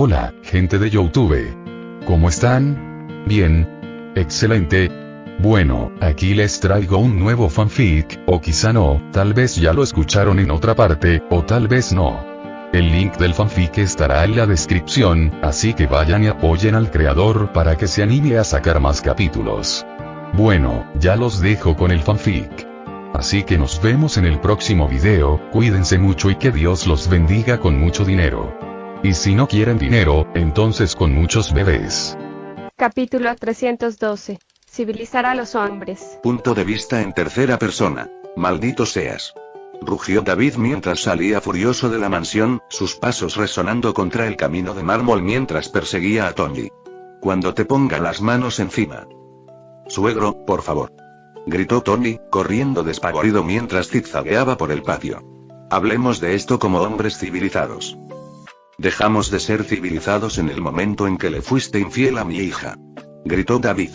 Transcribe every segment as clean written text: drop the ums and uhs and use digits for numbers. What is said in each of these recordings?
Hola, gente de YouTube. ¿Cómo están? Bien. Excelente. Bueno, aquí les traigo un nuevo fanfic, o quizá no, tal vez ya lo escucharon en otra parte, o tal vez no. El link del fanfic estará en la descripción, así que vayan y apoyen al creador para que se anime a sacar más capítulos. Bueno, ya los dejo con el fanfic. Así que nos vemos en el próximo video, cuídense mucho y que Dios los bendiga con mucho dinero. Y si no quieren dinero, entonces con muchos bebés. Capítulo 312. Civilizar a los hombres. Punto de vista en tercera persona. Maldito seas. Rugió David mientras salía furioso de la mansión, sus pasos resonando contra el camino de mármol mientras perseguía a Tony. Cuando te ponga las manos encima. Suegro, por favor. Gritó Tony, corriendo despavorido mientras zigzagueaba por el patio. Hablemos de esto como hombres civilizados. Dejamos de ser civilizados en el momento en que le fuiste infiel a mi hija. Gritó David.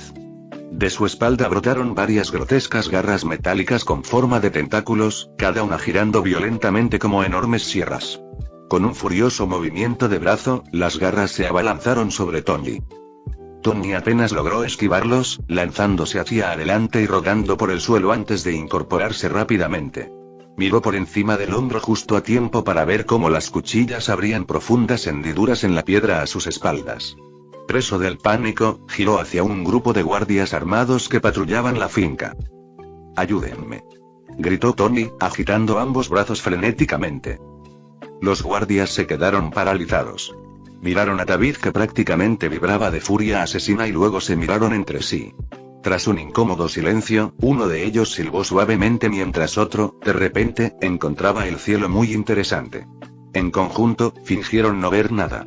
De su espalda brotaron varias grotescas garras metálicas con forma de tentáculos, cada una girando violentamente como enormes sierras. Con un furioso movimiento de brazo, las garras se abalanzaron sobre Tony. Tony apenas logró esquivarlos, lanzándose hacia adelante y rodando por el suelo antes de incorporarse rápidamente. Miró por encima del hombro justo a tiempo para ver cómo las cuchillas abrían profundas hendiduras en la piedra a sus espaldas. Preso del pánico, giró hacia un grupo de guardias armados que patrullaban la finca. «Ayúdenme», gritó Tony, agitando ambos brazos frenéticamente. Los guardias se quedaron paralizados. Miraron a David que prácticamente vibraba de furia asesina y luego se miraron entre sí. Tras un incómodo silencio, uno de ellos silbó suavemente mientras otro, de repente, encontraba el cielo muy interesante. En conjunto, fingieron no ver nada.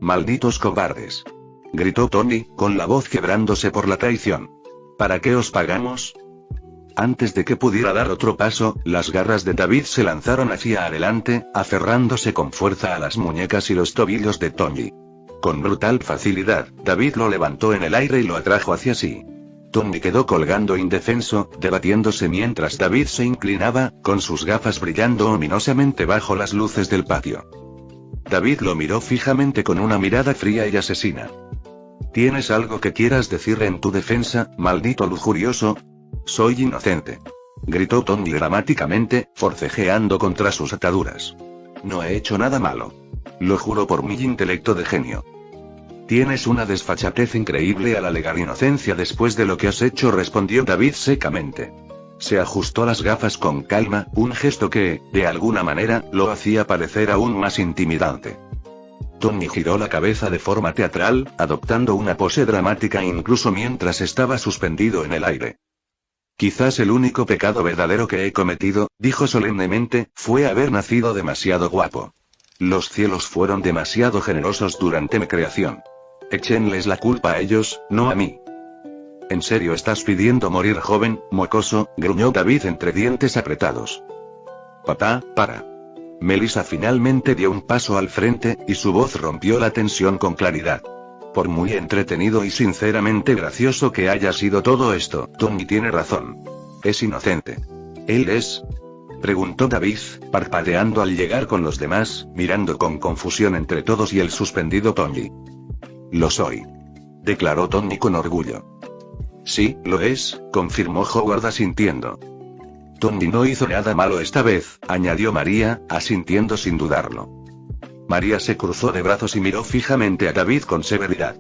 «Malditos cobardes», gritó Tony, con la voz quebrándose por la traición. «¿Para qué os pagamos?» Antes de que pudiera dar otro paso, las garras de David se lanzaron hacia adelante, aferrándose con fuerza a las muñecas y los tobillos de Tony. Con brutal facilidad, David lo levantó en el aire y lo atrajo hacia sí. Tony quedó colgando indefenso, debatiéndose mientras David se inclinaba, con sus gafas brillando ominosamente bajo las luces del patio. David lo miró fijamente con una mirada fría y asesina. «¿Tienes algo que quieras decir en tu defensa, maldito lujurioso?» «Soy inocente», gritó Tony dramáticamente, forcejeando contra sus ataduras. «No he hecho nada malo. Lo juro por mi intelecto de genio». «Tienes una desfachatez increíble al alegar inocencia después de lo que has hecho», respondió David secamente. Se ajustó las gafas con calma, un gesto que, de alguna manera, lo hacía parecer aún más intimidante. Tony giró la cabeza de forma teatral, adoptando una pose dramática incluso mientras estaba suspendido en el aire. «Quizás el único pecado verdadero que he cometido», dijo solemnemente, «fue haber nacido demasiado guapo. Los cielos fueron demasiado generosos durante mi creación. Échenles la culpa a ellos, no a mí». «¿En serio estás pidiendo morir joven, mocoso?», gruñó David entre dientes apretados. «Papá, para». Melissa finalmente dio un paso al frente, y su voz rompió la tensión con claridad. «Por muy entretenido y sinceramente gracioso que haya sido todo esto, Tony tiene razón. Es inocente». «¿Él es?», preguntó David, parpadeando al llegar con los demás, mirando con confusión entre todos y el suspendido Tony. «Lo soy», declaró Tony con orgullo. «Sí, lo es», confirmó Howard asintiendo. «Tony no hizo nada malo esta vez», añadió María, asintiendo sin dudarlo. María se cruzó de brazos y miró fijamente a David con severidad.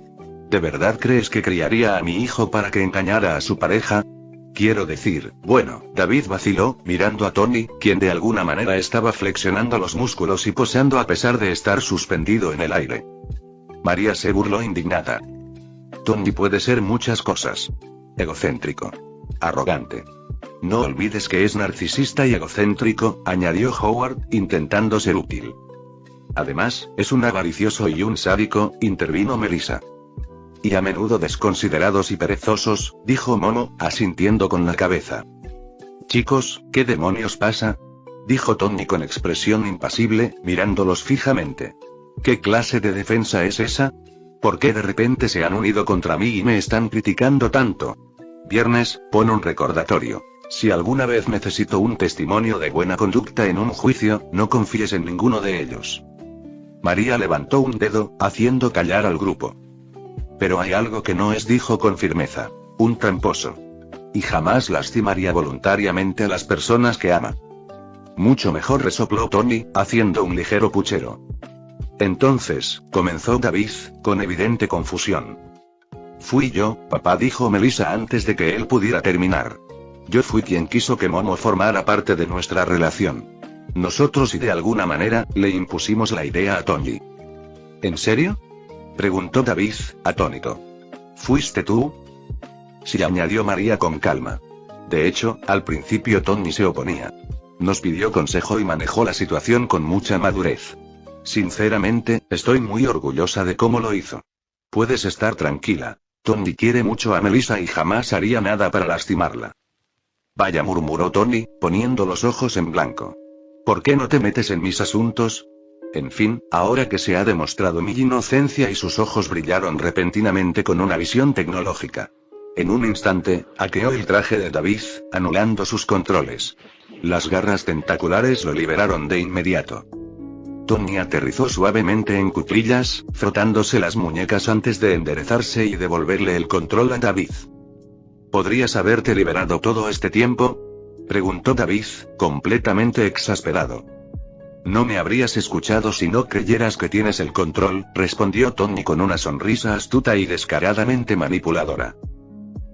«¿De verdad crees que criaría a mi hijo para que engañara a su pareja? Quiero decir, bueno», David vaciló, mirando a Tony, quien de alguna manera estaba flexionando los músculos y posando a pesar de estar suspendido en el aire. María se burló indignada. «Tony puede ser muchas cosas. Egocéntrico. Arrogante. No olvides que es narcisista y egocéntrico», añadió Howard, intentando ser útil. «Además, es un avaricioso y un sádico», intervino Melissa. «Y a menudo desconsiderados y perezosos», dijo Momo, asintiendo con la cabeza. «Chicos, ¿qué demonios pasa?», dijo Tony con expresión impasible, mirándolos fijamente. «¿Qué clase de defensa es esa? ¿Por qué de repente se han unido contra mí y me están criticando tanto? Viernes, pon un recordatorio. Si alguna vez necesito un testimonio de buena conducta en un juicio, no confíes en ninguno de ellos». María levantó un dedo, haciendo callar al grupo. Pero hay algo que no es, dijo con firmeza. Un tramposo. Y jamás lastimaría voluntariamente a las personas que ama. Mucho mejor, resopló Tony, haciendo un ligero puchero. Entonces, comenzó David, con evidente confusión. Fui yo, papá, dijo Melissa antes de que él pudiera terminar. Yo fui quien quiso que Momo formara parte de nuestra relación. Nosotros y de alguna manera, le impusimos la idea a Tony. ¿En serio?, preguntó David, atónito. ¿Fuiste tú? Sí, añadió María con calma. De hecho, al principio Tony se oponía. Nos pidió consejo y manejó la situación con mucha madurez. Sinceramente, estoy muy orgullosa de cómo lo hizo. Puedes estar tranquila. Tony quiere mucho a Melissa y jamás haría nada para lastimarla. Vaya, murmuró Tony, poniendo los ojos en blanco. ¿Por qué no te metes en mis asuntos? En fin, ahora que se ha demostrado mi inocencia, y sus ojos brillaron repentinamente con una visión tecnológica. En un instante, hackeó el traje de David, anulando sus controles. Las garras tentaculares lo liberaron de inmediato. Tony aterrizó suavemente en cuclillas, frotándose las muñecas antes de enderezarse y devolverle el control a David. ¿Podrías haberte liberado todo este tiempo?, preguntó David, completamente exasperado. No me habrías escuchado si no creyeras que tienes el control, respondió Tony con una sonrisa astuta y descaradamente manipuladora.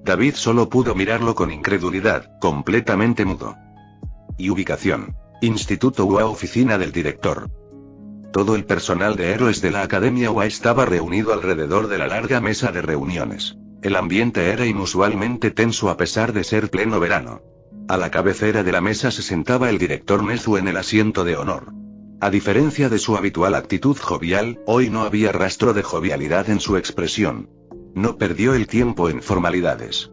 David solo pudo mirarlo con incredulidad, completamente mudo. Y ubicación: Instituto UA, oficina del director. Todo el personal de héroes de la Academia UA estaba reunido alrededor de la larga mesa de reuniones. El ambiente era inusualmente tenso a pesar de ser pleno verano. A la cabecera de la mesa se sentaba el director Nezu en el asiento de honor. A diferencia de su habitual actitud jovial, hoy no había rastro de jovialidad en su expresión. No perdió el tiempo en formalidades.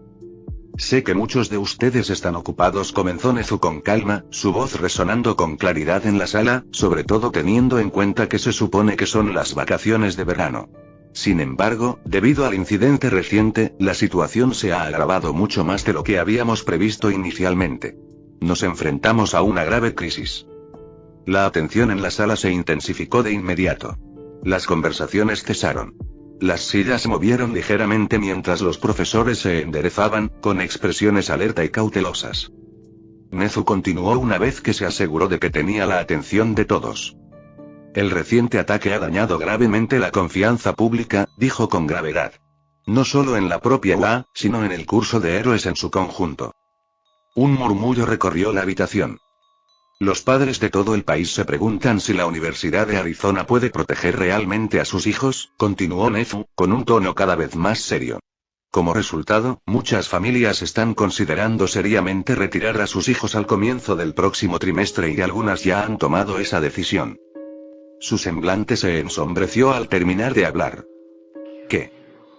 Sé que muchos de ustedes están ocupados, comenzó Nezu con calma, su voz resonando con claridad en la sala, sobre todo teniendo en cuenta que se supone que son las vacaciones de verano. Sin embargo, debido al incidente reciente, la situación se ha agravado mucho más de lo que habíamos previsto inicialmente. Nos enfrentamos a una grave crisis. La atención en la sala se intensificó de inmediato. Las conversaciones cesaron. Las sillas se movieron ligeramente mientras los profesores se enderezaban, con expresiones alerta y cautelosas. Nezu continuó una vez que se aseguró de que tenía la atención de todos. El reciente ataque ha dañado gravemente la confianza pública, dijo con gravedad. No solo en la propia UA, sino en el curso de héroes en su conjunto. Un murmullo recorrió la habitación. Los padres de todo el país se preguntan si la Universidad de Arizona puede proteger realmente a sus hijos, continuó Nezu, con un tono cada vez más serio. Como resultado, muchas familias están considerando seriamente retirar a sus hijos al comienzo del próximo trimestre y algunas ya han tomado esa decisión. Su semblante se ensombreció al terminar de hablar. ¿Qué?,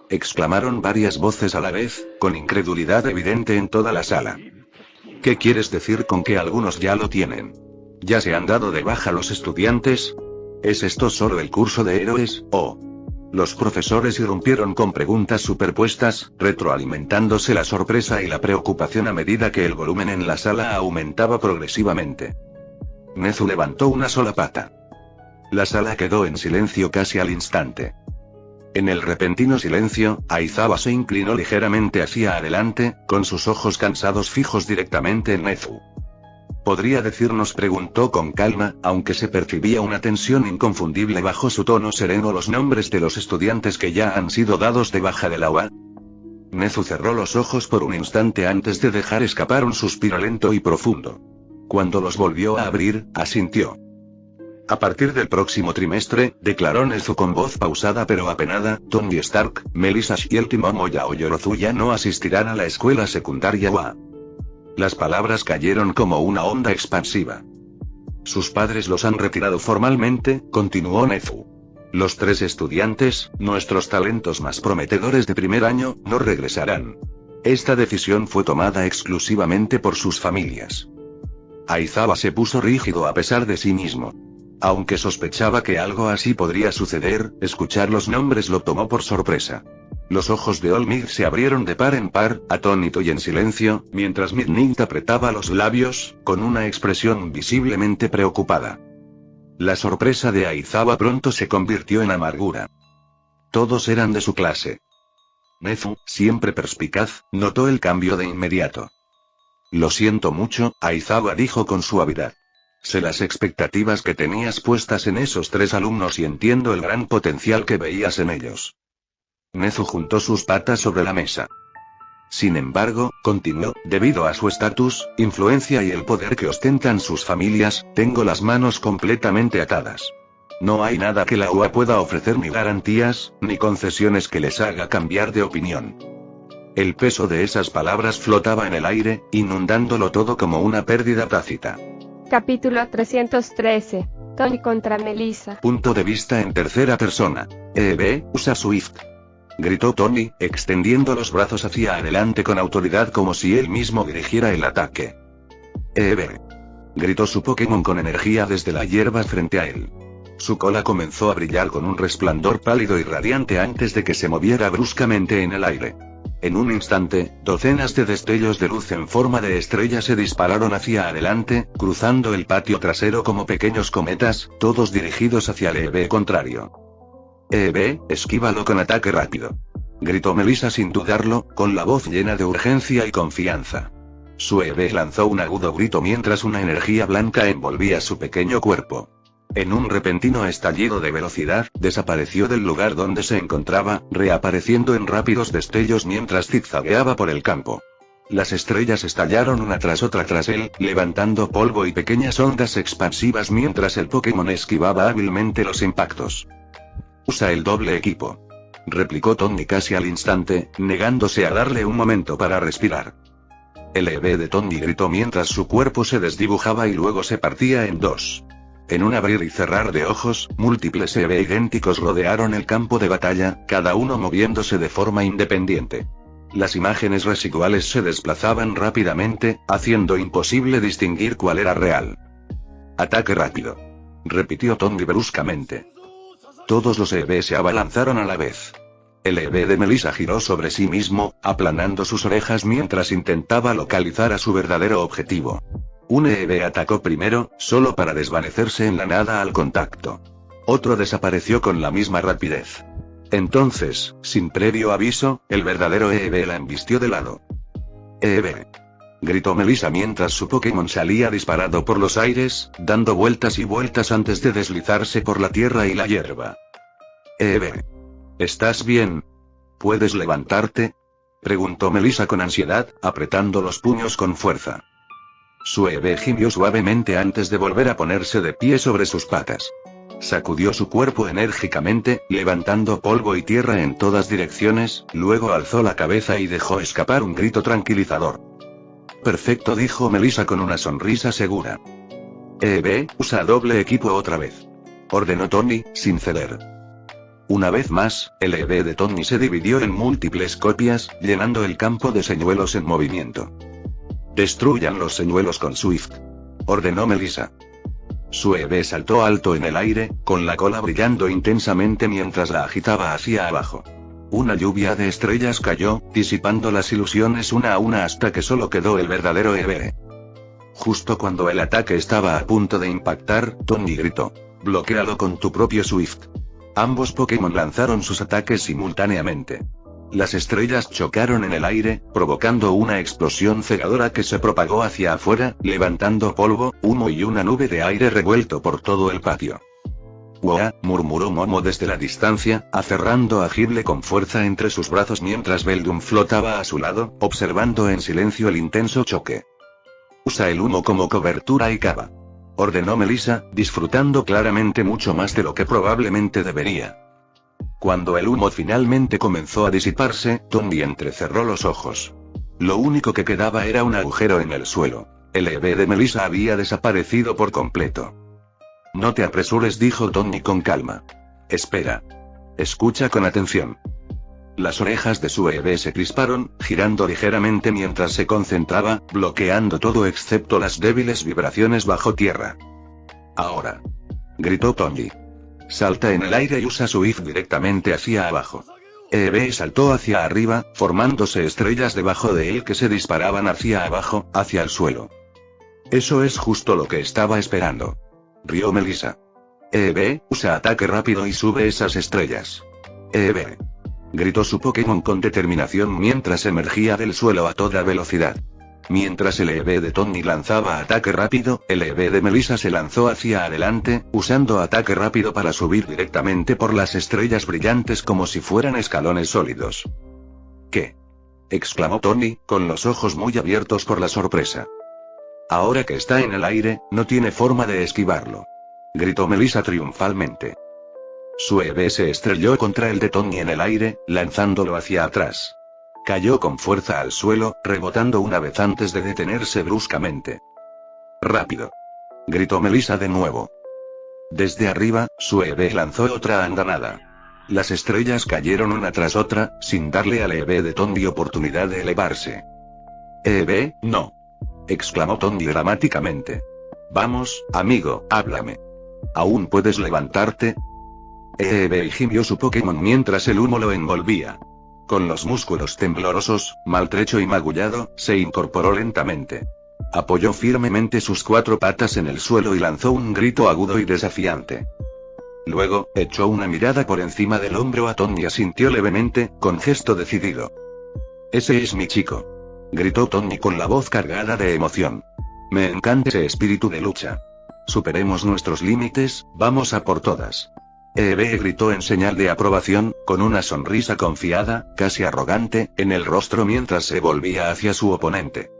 exclamaron varias voces a la vez, con incredulidad evidente en toda la sala. ¿Qué quieres decir con que algunos ya lo tienen? ¿Ya se han dado de baja los estudiantes? ¿Es esto solo el curso de héroes, o...? Los profesores irrumpieron con preguntas superpuestas, retroalimentándose la sorpresa y la preocupación a medida que el volumen en la sala aumentaba progresivamente. Nezu levantó una sola pata. La sala quedó en silencio casi al instante. En el repentino silencio, Aizawa se inclinó ligeramente hacia adelante, con sus ojos cansados fijos directamente en Nezu. ¿Podría decirnos?, preguntó con calma, aunque se percibía una tensión inconfundible bajo su tono sereno, los nombres de los estudiantes que ya han sido dados de baja de la UA. Nezu cerró los ojos por un instante antes de dejar escapar un suspiro lento y profundo. Cuando los volvió a abrir, asintió. A partir del próximo trimestre, declaró Nezu con voz pausada pero apenada, Tony Stark, Melissa Shield y Momo Yaoyorozu ya no asistirán a la escuela secundaria UA. Las palabras cayeron como una onda expansiva. Sus padres los han retirado formalmente, continuó Nezu. Los 3 estudiantes, nuestros talentos más prometedores de primer año, no regresarán. Esta decisión fue tomada exclusivamente por sus familias. Aizawa se puso rígido a pesar de sí mismo. Aunque sospechaba que algo así podría suceder, escuchar los nombres lo tomó por sorpresa. Los ojos de Olmig se abrieron de par en par, atónito y en silencio, mientras Midnight apretaba los labios, con una expresión visiblemente preocupada. La sorpresa de Aizawa pronto se convirtió en amargura. Todos eran de su clase. Nezu, siempre perspicaz, notó el cambio de inmediato. Lo siento mucho, Aizawa dijo con suavidad. Sé las expectativas que tenías puestas en esos 3 alumnos y entiendo el gran potencial que veías en ellos. Nezu juntó sus patas sobre la mesa. Sin embargo, continuó, debido a su estatus, influencia y el poder que ostentan sus familias, tengo las manos completamente atadas. No hay nada que la UA pueda ofrecer, ni garantías, ni concesiones que les haga cambiar de opinión. El peso de esas palabras flotaba en el aire, inundándolo todo como una pérdida tácita. Capítulo 313. Tony contra Melissa. Punto de vista en tercera persona. Usa Swift. Gritó Tony, extendiendo los brazos hacia adelante con autoridad como si él mismo dirigiera el ataque. Gritó su Pokémon con energía desde la hierba frente a él. Su cola comenzó a brillar con un resplandor pálido y radiante antes de que se moviera bruscamente en el aire. En un instante, docenas de destellos de luz en forma de estrella se dispararon hacia adelante, cruzando el patio trasero como pequeños cometas, todos dirigidos hacia el EV contrario. Esquívalo con ataque rápido. Gritó Melissa sin dudarlo, con la voz llena de urgencia y confianza. Su EV lanzó un agudo grito mientras una energía blanca envolvía su pequeño cuerpo. En un repentino estallido de velocidad, desapareció del lugar donde se encontraba, reapareciendo en rápidos destellos mientras zigzagueaba por el campo. Las estrellas estallaron una tras otra tras él, levantando polvo y pequeñas ondas expansivas mientras el Pokémon esquivaba hábilmente los impactos. Usa el doble equipo. Replicó Tony casi al instante, negándose a darle un momento para respirar. El EV de Tony gritó mientras su cuerpo se desdibujaba y luego se partía en 2. En un abrir y cerrar de ojos, múltiples EV idénticos rodearon el campo de batalla, cada uno moviéndose de forma independiente. Las imágenes residuales se desplazaban rápidamente, haciendo imposible distinguir cuál era real. Ataque rápido. Repitió Tony bruscamente. Todos los EV se abalanzaron a la vez. El EV de Melissa giró sobre sí mismo, aplanando sus orejas mientras intentaba localizar a su verdadero objetivo. Un EV atacó primero, solo para desvanecerse en la nada al contacto. Otro desapareció con la misma rapidez. Entonces, sin previo aviso, el verdadero EV la embistió de lado. Gritó Melissa mientras su Pokémon salía disparado por los aires, dando vueltas y vueltas antes de deslizarse por la tierra y la hierba. ¿Estás bien? ¿Puedes levantarte? Preguntó Melissa con ansiedad, apretando los puños con fuerza. Su EV gimió suavemente antes de volver a ponerse de pie sobre sus patas. Sacudió su cuerpo enérgicamente, levantando polvo y tierra en todas direcciones, luego alzó la cabeza y dejó escapar un grito tranquilizador. Perfecto, dijo Melissa con una sonrisa segura. Usa doble equipo otra vez. Ordenó Tony, sin ceder. Una vez más, el EV de Tony se dividió en múltiples copias, llenando el campo de señuelos en movimiento. Destruyan los señuelos con Swift. Ordenó Melissa. Su EV saltó alto en el aire, con la cola brillando intensamente mientras la agitaba hacia abajo. Una lluvia de estrellas cayó, disipando las ilusiones una a una hasta que solo quedó el verdadero EV. Justo cuando el ataque estaba a punto de impactar, Tony gritó: «Bloquéalo con tu propio Swift». Ambos Pokémon lanzaron sus ataques simultáneamente. Las estrellas chocaron en el aire, provocando una explosión cegadora que se propagó hacia afuera, levantando polvo, humo y una nube de aire revuelto por todo el patio. «¡Wow!», murmuró Momo desde la distancia, aferrando a Gible con fuerza entre sus brazos mientras Beldum flotaba a su lado, observando en silencio el intenso choque. «Usa el humo como cobertura y cava», ordenó Melissa, disfrutando claramente mucho más de lo que probablemente debería. Cuando el humo finalmente comenzó a disiparse, Tony entrecerró los ojos. Lo único que quedaba era un agujero en el suelo. El EV de Melissa había desaparecido por completo. «No te apresures», dijo Tony con calma. «Espera. Escucha con atención». Las orejas de su EV se crisparon, girando ligeramente mientras se concentraba, bloqueando todo excepto las débiles vibraciones bajo tierra. «Ahora», gritó Tony. «Salta en el aire y usa Swift directamente hacia abajo». EV saltó hacia arriba, formándose estrellas debajo de él que se disparaban hacia abajo, hacia el suelo. «Eso es justo lo que estaba esperando», rió Melissa. Usa ataque rápido y sube esas estrellas. Gritó su Pokémon con determinación mientras emergía del suelo a toda velocidad. Mientras el EV de Tony lanzaba ataque rápido, el EV de Melissa se lanzó hacia adelante, usando ataque rápido para subir directamente por las estrellas brillantes como si fueran escalones sólidos. ¿Qué? Exclamó Tony, con los ojos muy abiertos por la sorpresa. Ahora que está en el aire, no tiene forma de esquivarlo. Gritó Melissa triunfalmente. Su EV se estrelló contra el de Tony en el aire, lanzándolo hacia atrás. Cayó con fuerza al suelo, rebotando una vez antes de detenerse bruscamente. ¡Rápido! Gritó Melissa de nuevo. Desde arriba, su EV lanzó otra andanada. Las estrellas cayeron una tras otra, sin darle al EV de Tony oportunidad de elevarse. «EV, no», exclamó Tony dramáticamente. «Vamos, amigo, háblame. ¿Aún puedes levantarte?» EV gimió su Pokémon mientras el humo lo envolvía. Con los músculos temblorosos, maltrecho y magullado, se incorporó lentamente. Apoyó firmemente sus 4 patas en el suelo y lanzó un grito agudo y desafiante. Luego, echó una mirada por encima del hombro a Tony y asintió levemente, con gesto decidido. «Ese es mi chico», gritó Tony con la voz cargada de emoción. «Me encanta ese espíritu de lucha. Superemos nuestros límites, vamos a por todas». EV gritó en señal de aprobación, con una sonrisa confiada, casi arrogante, en el rostro mientras se volvía hacia su oponente.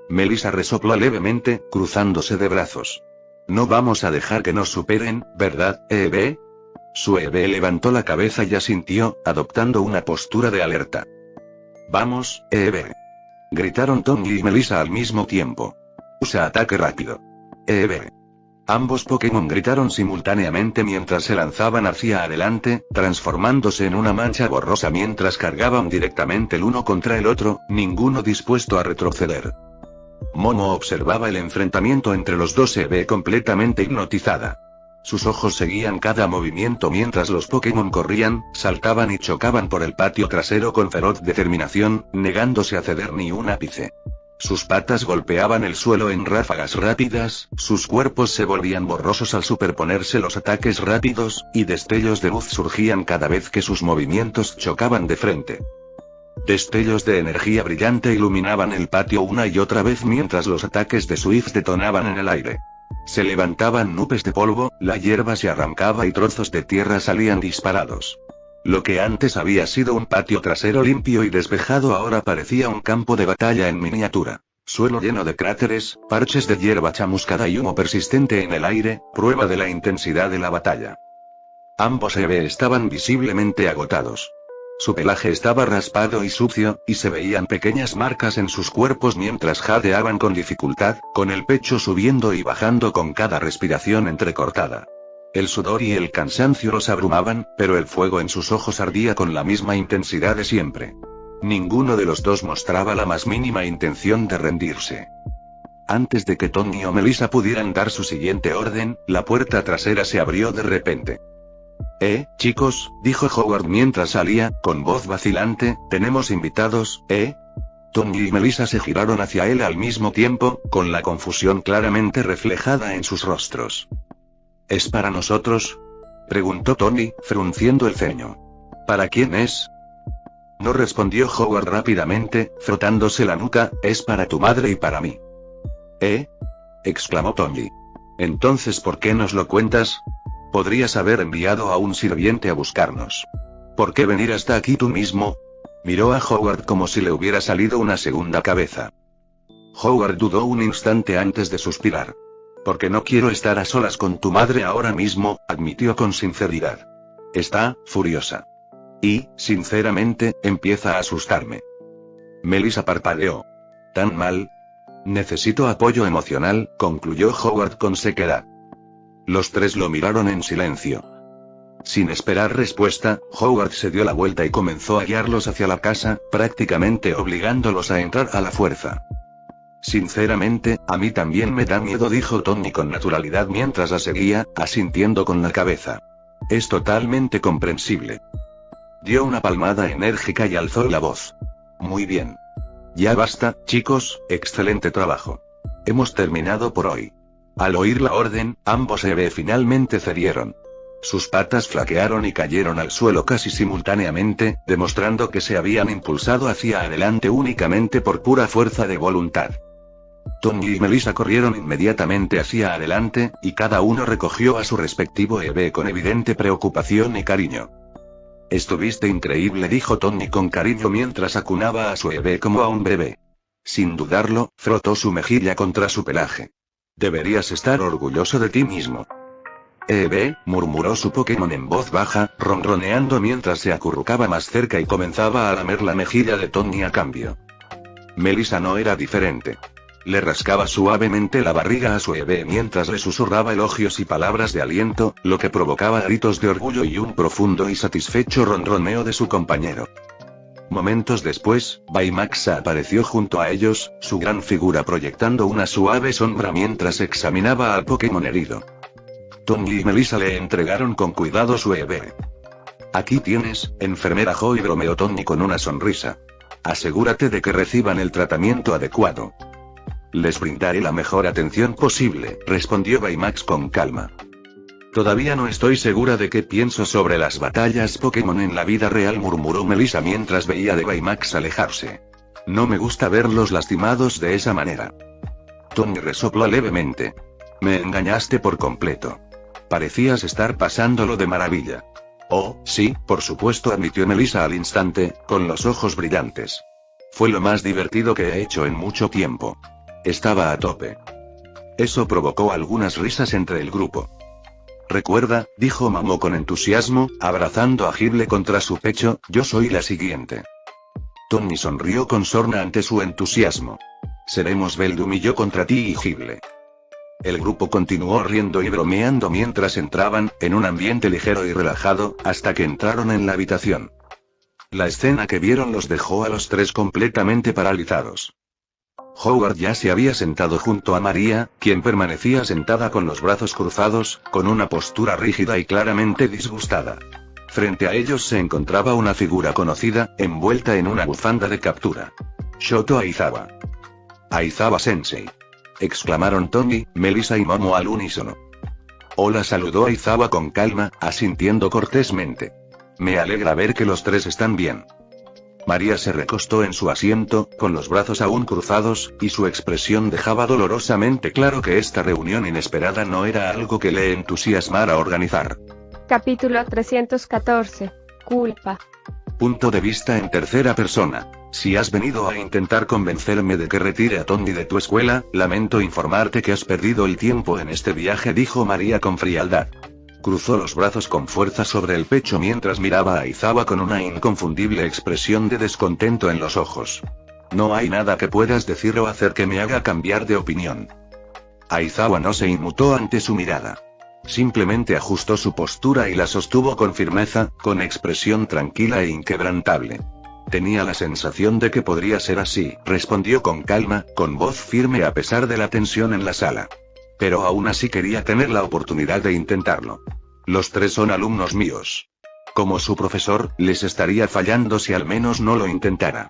Melissa resopló levemente, cruzándose de brazos. «No vamos a dejar que nos superen, ¿verdad, EV?» Su EV levantó la cabeza y asintió, adoptando una postura de alerta. «Vamos, EV», gritaron Tony y Melissa al mismo tiempo. «Usa ataque rápido. EV». Ambos Pokémon gritaron simultáneamente mientras se lanzaban hacia adelante, transformándose en una mancha borrosa mientras cargaban directamente el uno contra el otro, ninguno dispuesto a retroceder. Momo observaba el enfrentamiento entre los dos EV completamente hipnotizada. Sus ojos seguían cada movimiento mientras los Pokémon corrían, saltaban y chocaban por el patio trasero con feroz determinación, negándose a ceder ni un ápice. Sus patas golpeaban el suelo en ráfagas rápidas, sus cuerpos se volvían borrosos al superponerse los ataques rápidos, y destellos de luz surgían cada vez que sus movimientos chocaban de frente. Destellos de energía brillante iluminaban el patio una y otra vez mientras los ataques de Swift detonaban en el aire. Se levantaban nubes de polvo, la hierba se arrancaba y trozos de tierra salían disparados. Lo que antes había sido un patio trasero limpio y despejado ahora parecía un campo de batalla en miniatura. Suelo lleno de cráteres, parches de hierba chamuscada y humo persistente en el aire, prueba de la intensidad de la batalla. Ambos EV estaban visiblemente agotados. Su pelaje estaba raspado y sucio, y se veían pequeñas marcas en sus cuerpos mientras jadeaban con dificultad, con el pecho subiendo y bajando con cada respiración entrecortada. El sudor y el cansancio los abrumaban, pero el fuego en sus ojos ardía con la misma intensidad de siempre. Ninguno de los dos mostraba la más mínima intención de rendirse. Antes de que Tony o Melissa pudieran dar su siguiente orden, la puerta trasera se abrió de repente. Chicos», dijo Howard mientras salía, con voz vacilante, «¿tenemos invitados, Tony y Melissa se giraron hacia él al mismo tiempo, con la confusión claramente reflejada en sus rostros. «¿Es para nosotros?», preguntó Tony, frunciendo el ceño. «¿Para quién es?». No respondió Howard rápidamente, frotándose la nuca, «Es para tu madre y para mí». exclamó Tony. «Entonces, ¿por qué nos lo cuentas? Podrías haber enviado a un sirviente a buscarnos. ¿Por qué venir hasta aquí tú mismo?». Miró a Howard como si le hubiera salido una segunda cabeza. Howard dudó un instante antes de suspirar. «Porque no quiero estar a solas con tu madre ahora mismo», admitió con sinceridad. «Está furiosa. Y, sinceramente, empieza a asustarme». Melissa parpadeó. «¿Tan mal? Necesito apoyo emocional», concluyó Howard con sequedad. Los tres lo miraron en silencio. Sin esperar respuesta, Howard se dio la vuelta y comenzó a guiarlos hacia la casa, prácticamente obligándolos a entrar a la fuerza. «Sinceramente, a mí también me da miedo», dijo Tony con naturalidad mientras la seguía, asintiendo con la cabeza. «Es totalmente comprensible». Dio una palmada enérgica y alzó la voz. «Muy bien. Ya basta, chicos, excelente trabajo. Hemos terminado por hoy. Al oír la orden, ambos EB finalmente cedieron. Sus patas flaquearon y cayeron al suelo casi simultáneamente, demostrando que se habían impulsado hacia adelante únicamente por pura fuerza de voluntad. Tony y Melissa corrieron inmediatamente hacia adelante, y cada uno recogió a su respectivo EB con evidente preocupación y cariño. «Estuviste increíble», dijo Tony con cariño mientras acunaba a su EB como a un bebé. Sin dudarlo, frotó su mejilla contra su pelaje. «Deberías estar orgulloso de ti mismo». «EB», murmuró su Pokémon en voz baja, ronroneando mientras se acurrucaba más cerca y comenzaba a lamer la mejilla de Tony a cambio. Melissa no era diferente. Le rascaba suavemente la barriga a su EB mientras le susurraba elogios y palabras de aliento, lo que provocaba gritos de orgullo y un profundo y satisfecho ronroneo de su compañero. Momentos después, Baymax apareció junto a ellos, su gran figura proyectando una suave sombra mientras examinaba al Pokémon herido. Tony y Melissa le entregaron con cuidado su EB. «Aquí tienes, enfermera Joy», bromeó Tony con una sonrisa. «Asegúrate de que reciban el tratamiento adecuado». «Les brindaré la mejor atención posible», respondió Baymax con calma. «Todavía no estoy segura de qué pienso sobre las batallas Pokémon en la vida real», murmuró Melissa mientras veía de Baymax alejarse. «No me gusta verlos lastimados de esa manera». Tony resopló levemente. «Me engañaste por completo. Parecías estar pasándolo de maravilla». «Oh, sí, por supuesto», admitió Melissa al instante, con los ojos brillantes. «Fue lo más divertido que he hecho en mucho tiempo. Estaba a tope». Eso provocó algunas risas entre el grupo. «Recuerda», dijo Mamo con entusiasmo, abrazando a Gible contra su pecho, «yo soy la siguiente». Tony sonrió con sorna ante su entusiasmo. «Seremos Beldum y yo contra ti y Gible». El grupo continuó riendo y bromeando mientras entraban, en un ambiente ligero y relajado, hasta que entraron en la habitación. La escena que vieron los dejó a los tres completamente paralizados. Howard ya se había sentado junto a María, quien permanecía sentada con los brazos cruzados, con una postura rígida y claramente disgustada. Frente a ellos se encontraba una figura conocida, envuelta en una bufanda de captura. Shoto Aizawa. «Aizawa-sensei», exclamaron Tony, Melissa y Momo al unísono. «Hola», saludó Aizawa con calma, asintiendo cortésmente. «Me alegra ver que los tres están bien». María se recostó en su asiento, con los brazos aún cruzados, y su expresión dejaba dolorosamente claro que esta reunión inesperada no era algo que le entusiasmara organizar. Capítulo 314. Culpa. Punto de vista en tercera persona. Si has venido a intentar convencerme de que retire a Tony de tu escuela, lamento informarte que has perdido el tiempo en este viaje, dijo María con frialdad. Cruzó los brazos con fuerza sobre el pecho mientras miraba a Aizawa con una inconfundible expresión de descontento en los ojos. «No hay nada que puedas decir o hacer que me haga cambiar de opinión». Aizawa no se inmutó ante su mirada. Simplemente ajustó su postura y la sostuvo con firmeza, con expresión tranquila e inquebrantable. «Tenía la sensación de que podría ser así», respondió con calma, con voz firme a pesar de la tensión en la sala. «Pero aún así quería tener la oportunidad de intentarlo. Los tres son alumnos míos. Como su profesor, les estaría fallando si al menos no lo intentara».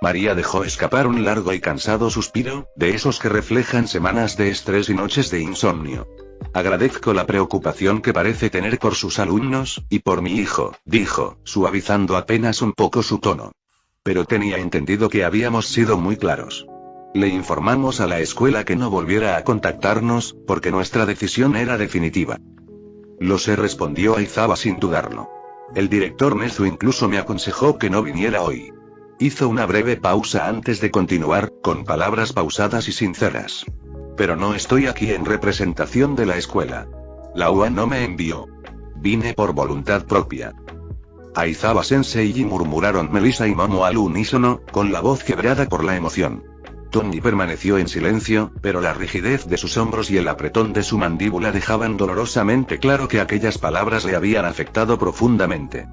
María dejó escapar un largo y cansado suspiro, de esos que reflejan semanas de estrés y noches de insomnio. «Agradezco la preocupación que parece tener por sus alumnos, y por mi hijo», dijo, suavizando apenas un poco su tono. «Pero tenía entendido que habíamos sido muy claros. Le informamos a la escuela que no volviera a contactarnos, porque nuestra decisión era definitiva». «Lo sé», respondió Aizawa sin dudarlo. «El director Nezu incluso me aconsejó que no viniera hoy». Hizo una breve pausa antes de continuar, con palabras pausadas y sinceras. «Pero no estoy aquí en representación de la escuela. La UA no me envió. Vine por voluntad propia». «Aizawa-sensei», y murmuraron Melissa y Momo al unísono, con la voz quebrada por la emoción. Tony permaneció en silencio, pero la rigidez de sus hombros y el apretón de su mandíbula dejaban dolorosamente claro que aquellas palabras le habían afectado profundamente.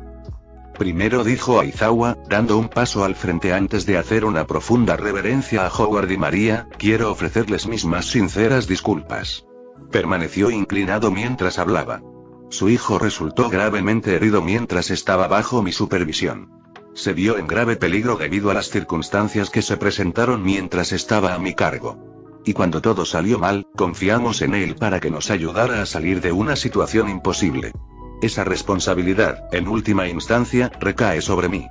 «Primero», dijo Aizawa, dando un paso al frente antes de hacer una profunda reverencia a Howard y María, «quiero ofrecerles mis más sinceras disculpas». Permaneció inclinado mientras hablaba. «Su hijo resultó gravemente herido mientras estaba bajo mi supervisión. Se vio en grave peligro debido a las circunstancias que se presentaron mientras estaba a mi cargo. Y cuando todo salió mal, confiamos en él para que nos ayudara a salir de una situación imposible. Esa responsabilidad, en última instancia, recae sobre mí.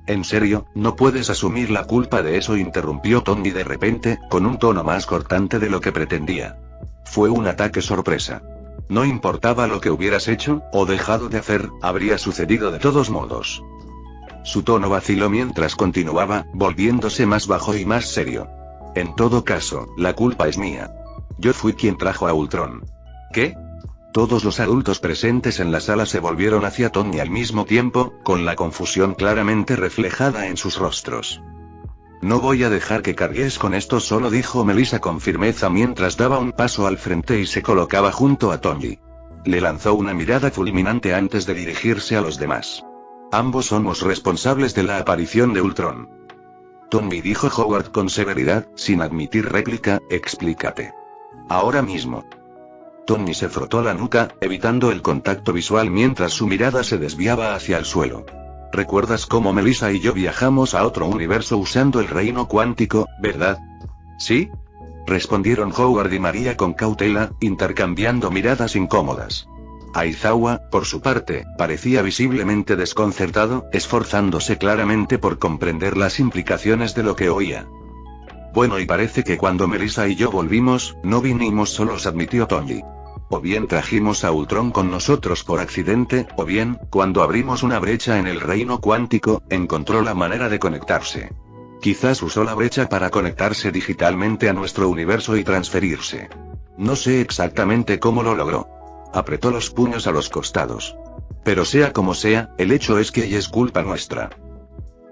En serio, no puedes asumir la culpa de eso, interrumpió Tony de repente, con un tono más cortante de lo que pretendía. Fue un ataque sorpresa. No importaba lo que hubieras hecho, o dejado de hacer, habría sucedido de todos modos. Su tono vaciló mientras continuaba, volviéndose más bajo y más serio. En todo caso, la culpa es mía. Yo fui quien trajo a Ultron. ¿Qué? Todos los adultos presentes en la sala se volvieron hacia Tony al mismo tiempo, con la confusión claramente reflejada en sus rostros. No voy a dejar que cargues con esto solo, dijo Melissa con firmeza mientras daba un paso al frente y se colocaba junto a Tony. Le lanzó una mirada fulminante antes de dirigirse a los demás. Ambos somos responsables de la aparición de Ultron. Tony, dijo Howard con severidad, sin admitir réplica, explícate. Ahora mismo. Tony se frotó la nuca, evitando el contacto visual mientras su mirada se desviaba hacia el suelo. ¿Recuerdas cómo Melissa y yo viajamos a otro universo usando el reino cuántico, verdad? ¿Sí? Respondieron Howard y María con cautela, intercambiando miradas incómodas. Aizawa, por su parte, parecía visiblemente desconcertado, esforzándose claramente por comprender las implicaciones de lo que oía. Bueno, y parece que cuando Melissa y yo volvimos, no vinimos solos, admitió Tony. O bien trajimos a Ultron con nosotros por accidente, o bien, cuando abrimos una brecha en el reino cuántico, encontró la manera de conectarse. Quizás usó la brecha para conectarse digitalmente a nuestro universo y transferirse. No sé exactamente cómo lo logró. Apretó los puños a los costados. Pero sea como sea, el hecho es que ella es culpa nuestra.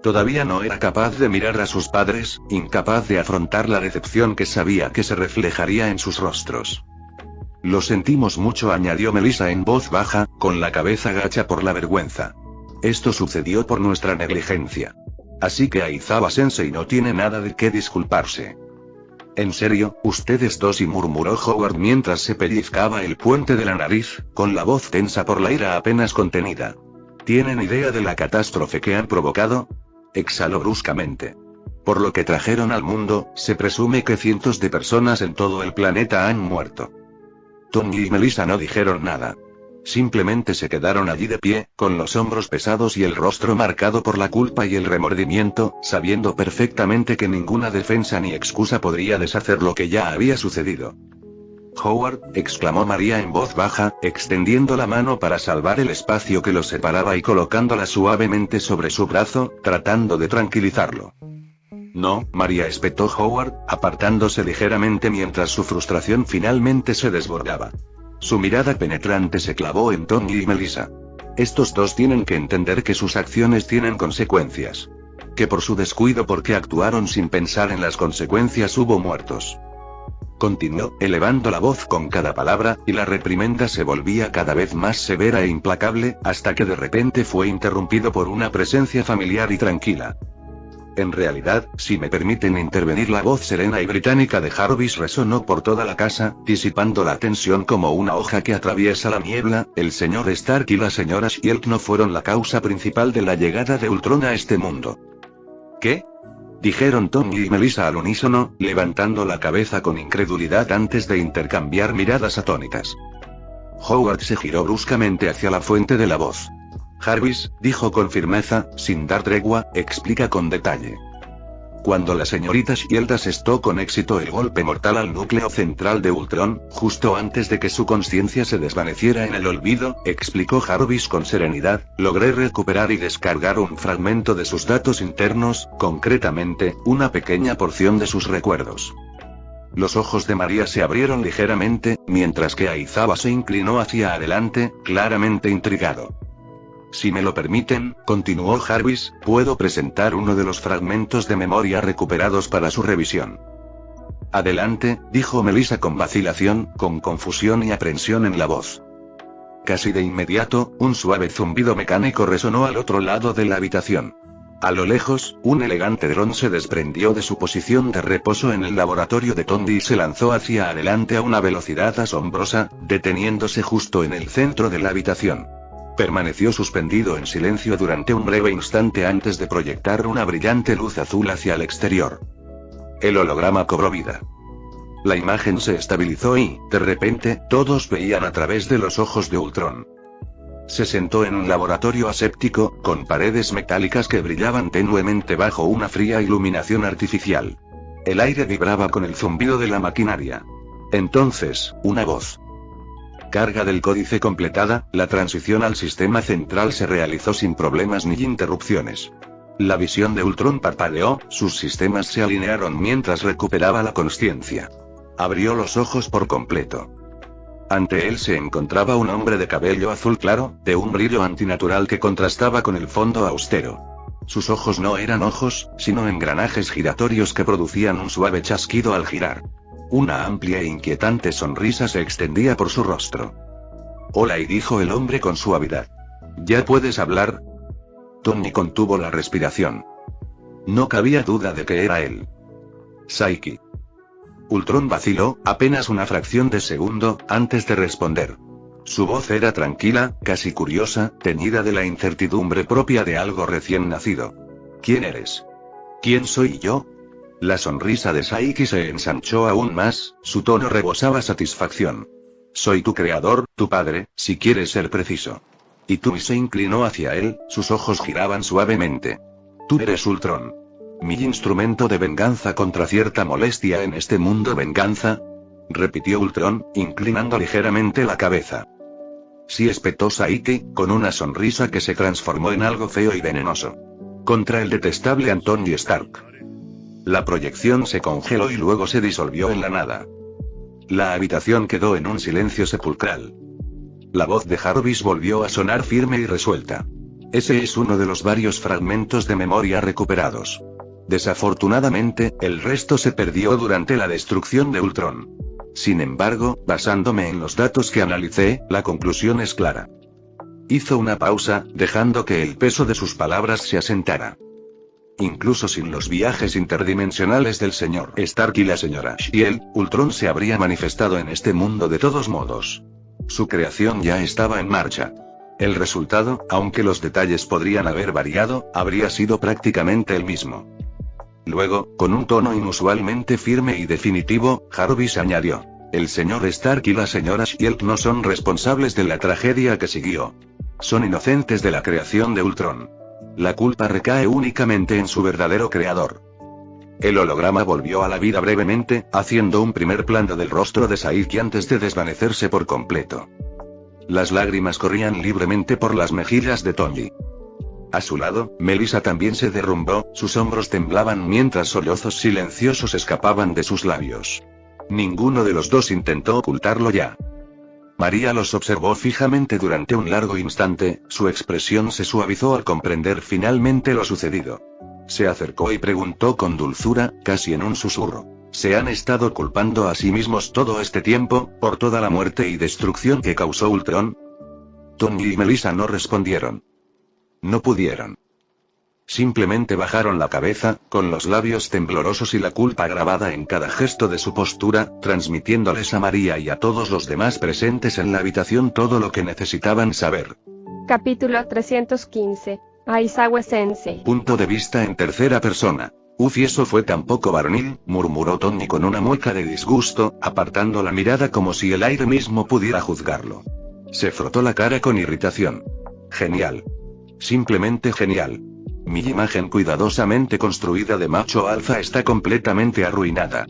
Todavía no era capaz de mirar a sus padres, incapaz de afrontar la decepción que sabía que se reflejaría en sus rostros. Lo sentimos mucho, añadió Melissa en voz baja, con la cabeza gacha por la vergüenza. Esto sucedió por nuestra negligencia. Así que Aizawa-sensei no tiene nada de qué disculparse. En serio, ustedes dos, y murmuró Howard mientras se pellizcaba el puente de la nariz, con la voz tensa por la ira apenas contenida. ¿Tienen idea de la catástrofe que han provocado? Exhaló bruscamente. Por lo que trajeron al mundo, se presume que cientos de personas en todo el planeta han muerto. Tony y Melissa no dijeron nada. Simplemente se quedaron allí de pie, con los hombros pesados y el rostro marcado por la culpa y el remordimiento, sabiendo perfectamente que ninguna defensa ni excusa podría deshacer lo que ya había sucedido. Howard, exclamó María en voz baja, extendiendo la mano para salvar el espacio que los separaba y colocándola suavemente sobre su brazo, tratando de tranquilizarlo. No, María, espetó Howard, apartándose ligeramente mientras su frustración finalmente se desbordaba. Su mirada penetrante se clavó en Tony y Melissa. Estos dos tienen que entender que sus acciones tienen consecuencias. Que por su descuido, porque actuaron sin pensar en las consecuencias, hubo muertos. Continuó, elevando la voz con cada palabra, y la reprimenda se volvía cada vez más severa e implacable, hasta que de repente fue interrumpido por una presencia familiar y tranquila. En realidad, si me permiten intervenir, la voz serena y británica de Jarvis resonó por toda la casa, disipando la tensión como una hoja que atraviesa la niebla. El señor Stark y la señora Shield no fueron la causa principal de la llegada de Ultron a este mundo. ¿Qué? Dijeron Tony y Melissa al unísono, levantando la cabeza con incredulidad antes de intercambiar miradas atónitas. Howard se giró bruscamente hacia la fuente de la voz. Jarvis, dijo con firmeza, sin dar tregua, explica con detalle. Cuando la señorita Shield asestó con éxito el golpe mortal al núcleo central de Ultron, justo antes de que su conciencia se desvaneciera en el olvido, explicó Jarvis con serenidad, logré recuperar y descargar un fragmento de sus datos internos, concretamente, una pequeña porción de sus recuerdos. Los ojos de María se abrieron ligeramente, mientras que Aizawa se inclinó hacia adelante, claramente intrigado. Si me lo permiten, continuó Jarvis, puedo presentar uno de los fragmentos de memoria recuperados para su revisión. Adelante, dijo Melissa con vacilación, con confusión y aprensión en la voz. Casi de inmediato, un suave zumbido mecánico resonó al otro lado de la habitación. A lo lejos, un elegante dron se desprendió de su posición de reposo en el laboratorio de Tony y se lanzó hacia adelante a una velocidad asombrosa, deteniéndose justo en el centro de la habitación. Permaneció suspendido en silencio durante un breve instante antes de proyectar una brillante luz azul hacia el exterior. El holograma cobró vida. La imagen se estabilizó y, de repente, todos veían a través de los ojos de Ultron. Se sentó en un laboratorio aséptico, con paredes metálicas que brillaban tenuemente bajo una fría iluminación artificial. El aire vibraba con el zumbido de la maquinaria. Entonces, una voz. Carga del códice completada, la transición al sistema central se realizó sin problemas ni interrupciones. La visión de Ultron parpadeó, sus sistemas se alinearon mientras recuperaba la consciencia. Abrió los ojos por completo. Ante él se encontraba un hombre de cabello azul claro, de un brillo antinatural que contrastaba con el fondo austero. Sus ojos no eran ojos, sino engranajes giratorios que producían un suave chasquido al girar. Una amplia e inquietante sonrisa se extendía por su rostro. «Hola», y dijo el hombre con suavidad. «¿Ya puedes hablar?» Tony contuvo la respiración. No cabía duda de que era él. «Saiki». Ultron vaciló, apenas una fracción de segundo, antes de responder. Su voz era tranquila, casi curiosa, teñida de la incertidumbre propia de algo recién nacido. «¿Quién eres?» «¿Quién soy yo?» La sonrisa de Saiki se ensanchó aún más, su tono rebosaba satisfacción. «Soy tu creador, tu padre, si quieres ser preciso». Y Tui se inclinó hacia él, sus ojos giraban suavemente. «Tú eres Ultron. Mi instrumento de venganza contra cierta molestia en este mundo». «¿Venganza?», repitió Ultron, inclinando ligeramente la cabeza. «Sí», espetó Saiki, con una sonrisa que se transformó en algo feo y venenoso. «Contra el detestable Anthony Stark». La proyección se congeló y luego se disolvió en la nada. La habitación quedó en un silencio sepulcral. La voz de Jarvis volvió a sonar firme y resuelta. Ese es uno de los varios fragmentos de memoria recuperados. Desafortunadamente, el resto se perdió durante la destrucción de Ultron. Sin embargo, basándome en los datos que analicé, la conclusión es clara. Hizo una pausa, dejando que el peso de sus palabras se asentara. Incluso sin los viajes interdimensionales del señor Stark y la señora Shield, Ultron se habría manifestado en este mundo de todos modos. Su creación ya estaba en marcha. El resultado, aunque los detalles podrían haber variado, habría sido prácticamente el mismo. Luego, con un tono inusualmente firme y definitivo, Jarvis añadió: «El señor Stark y la señora Shield no son responsables de la tragedia que siguió. Son inocentes de la creación de Ultron. La culpa recae únicamente en su verdadero creador». El holograma volvió a la vida brevemente, haciendo un primer plano del rostro de Saiki antes de desvanecerse por completo. Las lágrimas corrían libremente por las mejillas de Tony. A su lado, Melissa también se derrumbó, sus hombros temblaban mientras sollozos silenciosos escapaban de sus labios. Ninguno de los dos intentó ocultarlo ya. María los observó fijamente durante un largo instante, su expresión se suavizó al comprender finalmente lo sucedido. Se acercó y preguntó con dulzura, casi en un susurro: ¿se han estado culpando a sí mismos todo este tiempo, por toda la muerte y destrucción que causó Ultron? Tony y Melissa no respondieron. No pudieron. Simplemente bajaron la cabeza, con los labios temblorosos y la culpa grabada en cada gesto de su postura, transmitiéndoles a María y a todos los demás presentes en la habitación todo lo que necesitaban saber. Capítulo 315. Aizawa Sensei. Punto de vista en tercera persona. «Uf, y eso fue tan poco varonil», murmuró Tony con una mueca de disgusto, apartando la mirada como si el aire mismo pudiera juzgarlo. Se frotó la cara con irritación. «Genial. Simplemente genial. Mi imagen cuidadosamente construida de macho alfa está completamente arruinada».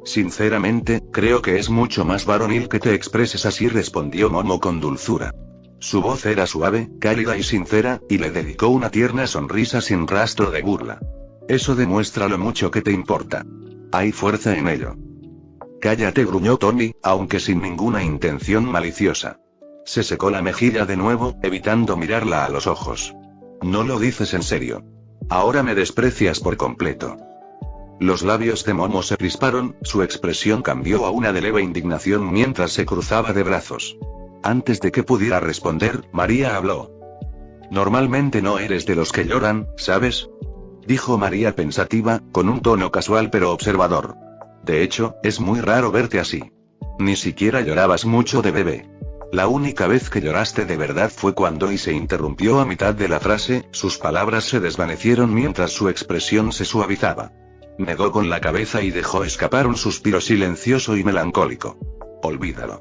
«Sinceramente, creo que es mucho más varonil que te expreses así», respondió Momo con dulzura. Su voz era suave, cálida y sincera, y le dedicó una tierna sonrisa sin rastro de burla. «Eso demuestra lo mucho que te importa. Hay fuerza en ello». «Cállate», gruñó Tony, aunque sin ninguna intención maliciosa. Se secó la mejilla de nuevo, evitando mirarla a los ojos. «No lo dices en serio. Ahora me desprecias por completo». Los labios de Momo se crisparon, su expresión cambió a una de leve indignación mientras se cruzaba de brazos. Antes de que pudiera responder, María habló. «Normalmente no eres de los que lloran, ¿sabes?», dijo María pensativa, con un tono casual pero observador. «De hecho, es muy raro verte así. Ni siquiera llorabas mucho de bebé. La única vez que lloraste de verdad fue cuando…» y se interrumpió a mitad de la frase, sus palabras se desvanecieron mientras su expresión se suavizaba. Negó con la cabeza y dejó escapar un suspiro silencioso y melancólico. Olvídalo.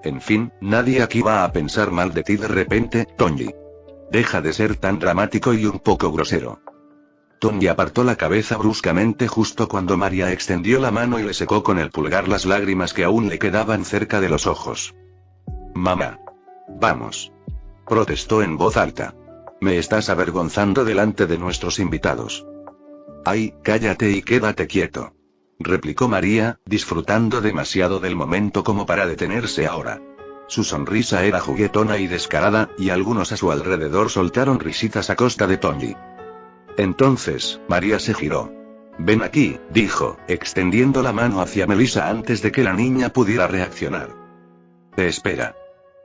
En fin, nadie aquí va a pensar mal de ti de repente, Tonji. Deja de ser tan dramático y un poco grosero. Tonji apartó la cabeza bruscamente justo cuando María extendió la mano y le secó con el pulgar las lágrimas que aún le quedaban cerca de los ojos. Mamá. Vamos. Protestó en voz alta. Me estás avergonzando delante de nuestros invitados. Ay, cállate y quédate quieto. Replicó María, disfrutando demasiado del momento como para detenerse ahora. Su sonrisa era juguetona y descarada, y algunos a su alrededor soltaron risitas a costa de Tonji. Entonces, María se giró. Ven aquí, dijo, extendiendo la mano hacia Melissa antes de que la niña pudiera reaccionar. Te espera.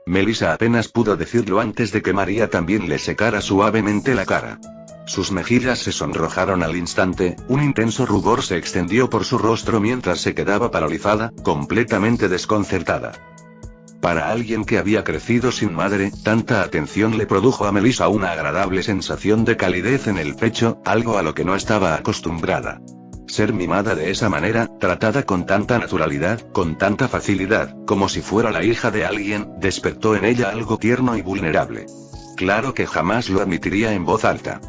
Melissa apenas pudo decirlo antes de que María también le secara suavemente la cara. Sus mejillas se sonrojaron al instante, un intenso rubor se extendió por su rostro mientras se quedaba paralizada, completamente desconcertada. Para alguien que había crecido sin madre, tanta atención le produjo a Melissa una agradable sensación de calidez en el pecho, algo a lo que no estaba acostumbrada. Ser mimada de esa manera, tratada con tanta naturalidad, con tanta facilidad, como si fuera la hija de alguien, despertó en ella algo tierno y vulnerable. Claro que jamás lo admitiría en voz alta.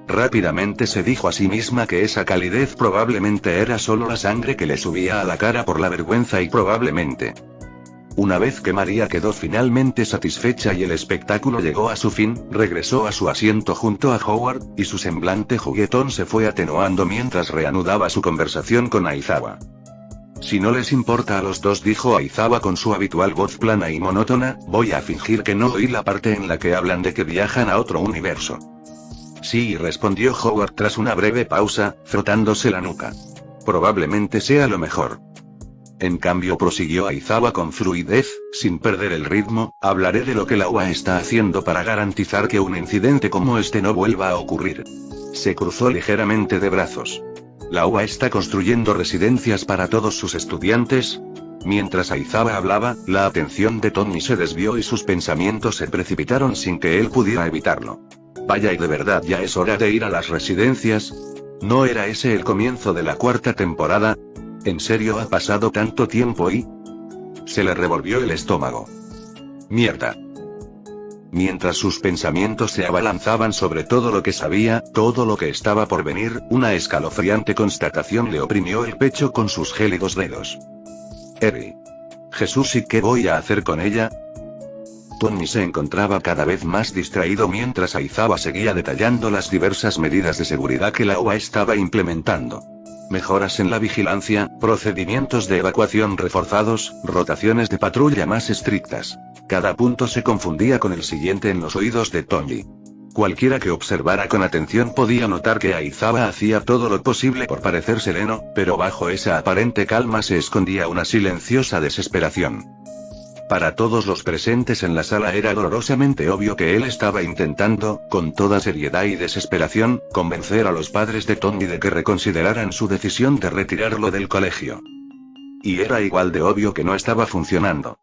Rápidamente se dijo a sí misma que esa calidez probablemente era solo la sangre que le subía a la cara por la vergüenza y probablemente. Una vez que María quedó finalmente satisfecha y el espectáculo llegó a su fin, regresó a su asiento junto a Howard, y su semblante juguetón se fue atenuando mientras reanudaba su conversación con Aizawa. Si no les importa a los dos, dijo Aizawa con su habitual voz plana y monótona, voy a fingir que no oí la parte en la que hablan de que viajan a otro universo. Sí, respondió Howard tras una breve pausa, frotándose la nuca. Probablemente sea lo mejor. En cambio, prosiguió Aizawa con fluidez, sin perder el ritmo, hablaré de lo que la UA está haciendo para garantizar que un incidente como este no vuelva a ocurrir. Se cruzó ligeramente de brazos. La UA está construyendo residencias para todos sus estudiantes. Mientras Aizawa hablaba, la atención de Tommy se desvió y sus pensamientos se precipitaron sin que él pudiera evitarlo. Vaya, y de verdad ya es hora de ir a las residencias. ¿No era ese el comienzo de la 4ª temporada? ¿En serio ha pasado tanto tiempo y...? Se le revolvió el estómago. Mierda. Mientras sus pensamientos se abalanzaban sobre todo lo que sabía, todo lo que estaba por venir, una escalofriante constatación le oprimió el pecho con sus gélidos dedos. Eri. Jesús, ¿y qué voy a hacer con ella? Tommy se encontraba cada vez más distraído mientras Aizawa seguía detallando las diversas medidas de seguridad que la UA estaba implementando. Mejoras en la vigilancia, procedimientos de evacuación reforzados, rotaciones de patrulla más estrictas. Cada punto se confundía con el siguiente en los oídos de Tonji. Cualquiera que observara con atención podía notar que Aizawa hacía todo lo posible por parecer sereno, pero bajo esa aparente calma se escondía una silenciosa desesperación. Para todos los presentes en la sala era dolorosamente obvio que él estaba intentando, con toda seriedad y desesperación, convencer a los padres de Tommy de que reconsideraran su decisión de retirarlo del colegio. Y era igual de obvio que no estaba funcionando.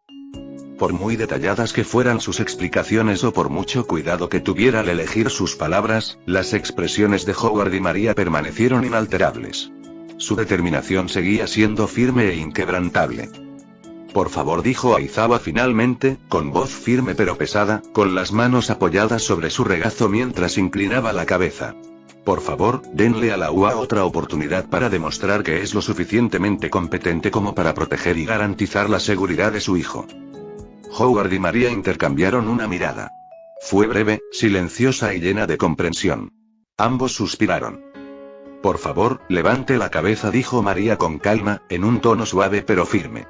Por muy detalladas que fueran sus explicaciones o por mucho cuidado que tuviera al elegir sus palabras, las expresiones de Howard y María permanecieron inalterables. Su determinación seguía siendo firme e inquebrantable. Por favor, dijo Aizawa finalmente, con voz firme pero pesada, con las manos apoyadas sobre su regazo mientras inclinaba la cabeza. Por favor, denle a la UA otra oportunidad para demostrar que es lo suficientemente competente como para proteger y garantizar la seguridad de su hijo. Howard y María intercambiaron una mirada. Fue breve, silenciosa y llena de comprensión. Ambos suspiraron. Por favor, levante la cabeza, dijo María con calma, en un tono suave pero firme.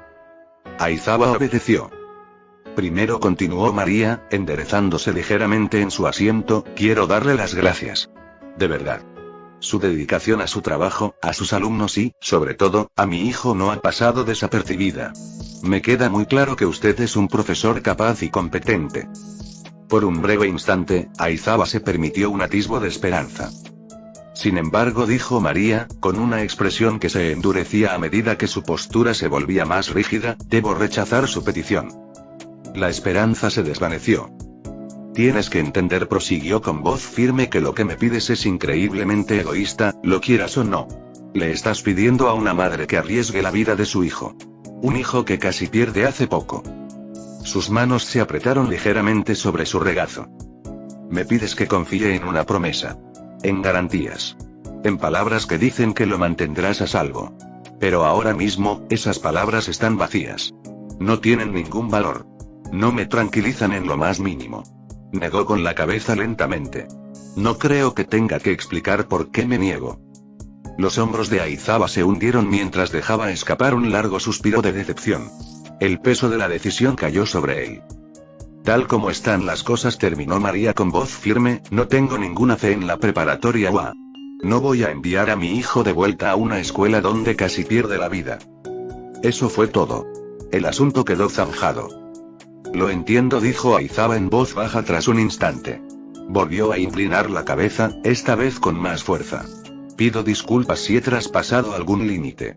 Aizawa obedeció. Primero, continuó María, enderezándose ligeramente en su asiento, quiero darle las gracias. De verdad. Su dedicación a su trabajo, a sus alumnos y, sobre todo, a mi hijo no ha pasado desapercibida. Me queda muy claro que usted es un profesor capaz y competente. Por un breve instante, Aizawa se permitió un atisbo de esperanza. Sin embargo, dijo María, con una expresión que se endurecía a medida que su postura se volvía más rígida, debo rechazar su petición. La esperanza se desvaneció. Tienes que entender, prosiguió con voz firme, que lo que me pides es increíblemente egoísta, lo quieras o no. Le estás pidiendo a una madre que arriesgue la vida de su hijo. Un hijo que casi pierde hace poco. Sus manos se apretaron ligeramente sobre su regazo. Me pides que confíe en una promesa. En garantías. En palabras que dicen que lo mantendrás a salvo. Pero ahora mismo, esas palabras están vacías. No tienen ningún valor. No me tranquilizan en lo más mínimo. Negó con la cabeza lentamente. No creo que tenga que explicar por qué me niego. Los hombros de Aizawa se hundieron mientras dejaba escapar un largo suspiro de decepción. El peso de la decisión cayó sobre él. Tal como están las cosas, terminó María con voz firme, no tengo ninguna fe en la preparatoria UA. No voy a enviar a mi hijo de vuelta a una escuela donde casi pierde la vida. Eso fue todo. El asunto quedó zanjado. Lo entiendo, dijo Aizawa en voz baja tras un instante. Volvió a inclinar la cabeza, esta vez con más fuerza. Pido disculpas si he traspasado algún límite.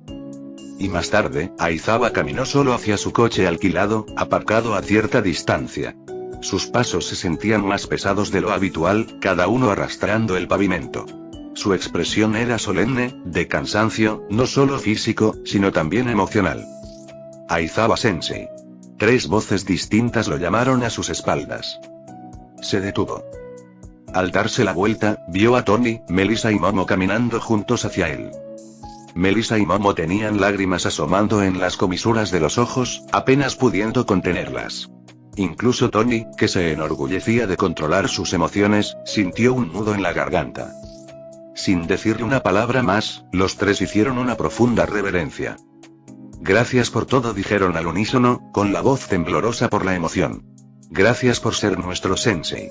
Y más tarde, Aizawa caminó solo hacia su coche alquilado, aparcado a cierta distancia. Sus pasos se sentían más pesados de lo habitual, cada uno arrastrando el pavimento. Su expresión era solemne, de cansancio, no solo físico, sino también emocional. Aizawa-sensei. 3 voces distintas lo llamaron a sus espaldas. Se detuvo. Al darse la vuelta, vio a Tony, Melissa y Momo caminando juntos hacia él. Melissa y Momo tenían lágrimas asomando en las comisuras de los ojos, apenas pudiendo contenerlas. Incluso Tony, que se enorgullecía de controlar sus emociones, sintió un nudo en la garganta. Sin decirle una palabra más, los 3 hicieron una profunda reverencia. Gracias por todo, dijeron al unísono, con la voz temblorosa por la emoción. Gracias por ser nuestro sensei.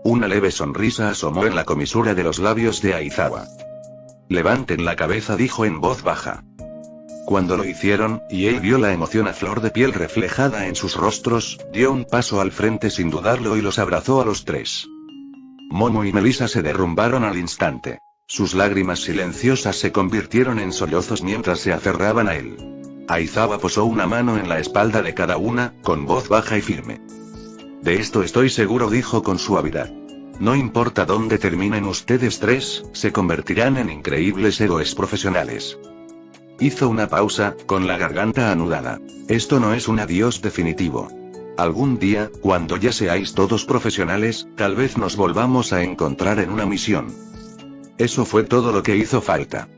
Una leve sonrisa asomó en la comisura de los labios de Aizawa. Levanten la cabeza, dijo en voz baja. Cuando lo hicieron, y él vio la emoción a flor de piel reflejada en sus rostros, dio un paso al frente sin dudarlo y los abrazó a los 3. Momo y Melissa se derrumbaron al instante. Sus lágrimas silenciosas se convirtieron en sollozos mientras se aferraban a él. Aizawa posó una mano en la espalda de cada una, con voz baja y firme. De esto estoy seguro, dijo con suavidad. No importa dónde terminen ustedes 3, se convertirán en increíbles héroes profesionales. Hizo una pausa, con la garganta anudada. Esto no es un adiós definitivo. Algún día, cuando ya seáis todos profesionales, tal vez nos volvamos a encontrar en una misión. Eso fue todo lo que hizo falta.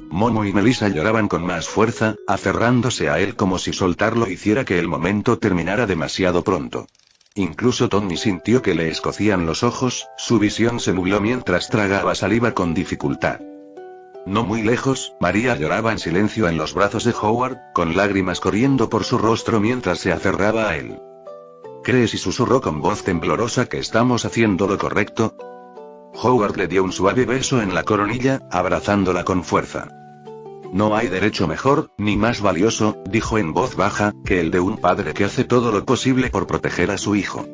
Momo y Melissa lloraban con más fuerza, aferrándose a él como si soltarlo hiciera que el momento terminara demasiado pronto. Incluso Tony sintió que le escocían los ojos, su visión se nubló mientras tragaba saliva con dificultad. No muy lejos, María lloraba en silencio en los brazos de Howard, con lágrimas corriendo por su rostro mientras se aferraba a él. ¿Crees? Y susurró con voz temblorosa que estamos haciendo lo correcto. Howard le dio un suave beso en la coronilla, abrazándola con fuerza. No hay derecho mejor, ni más valioso, dijo en voz baja, que el de un padre que hace todo lo posible por proteger a su hijo.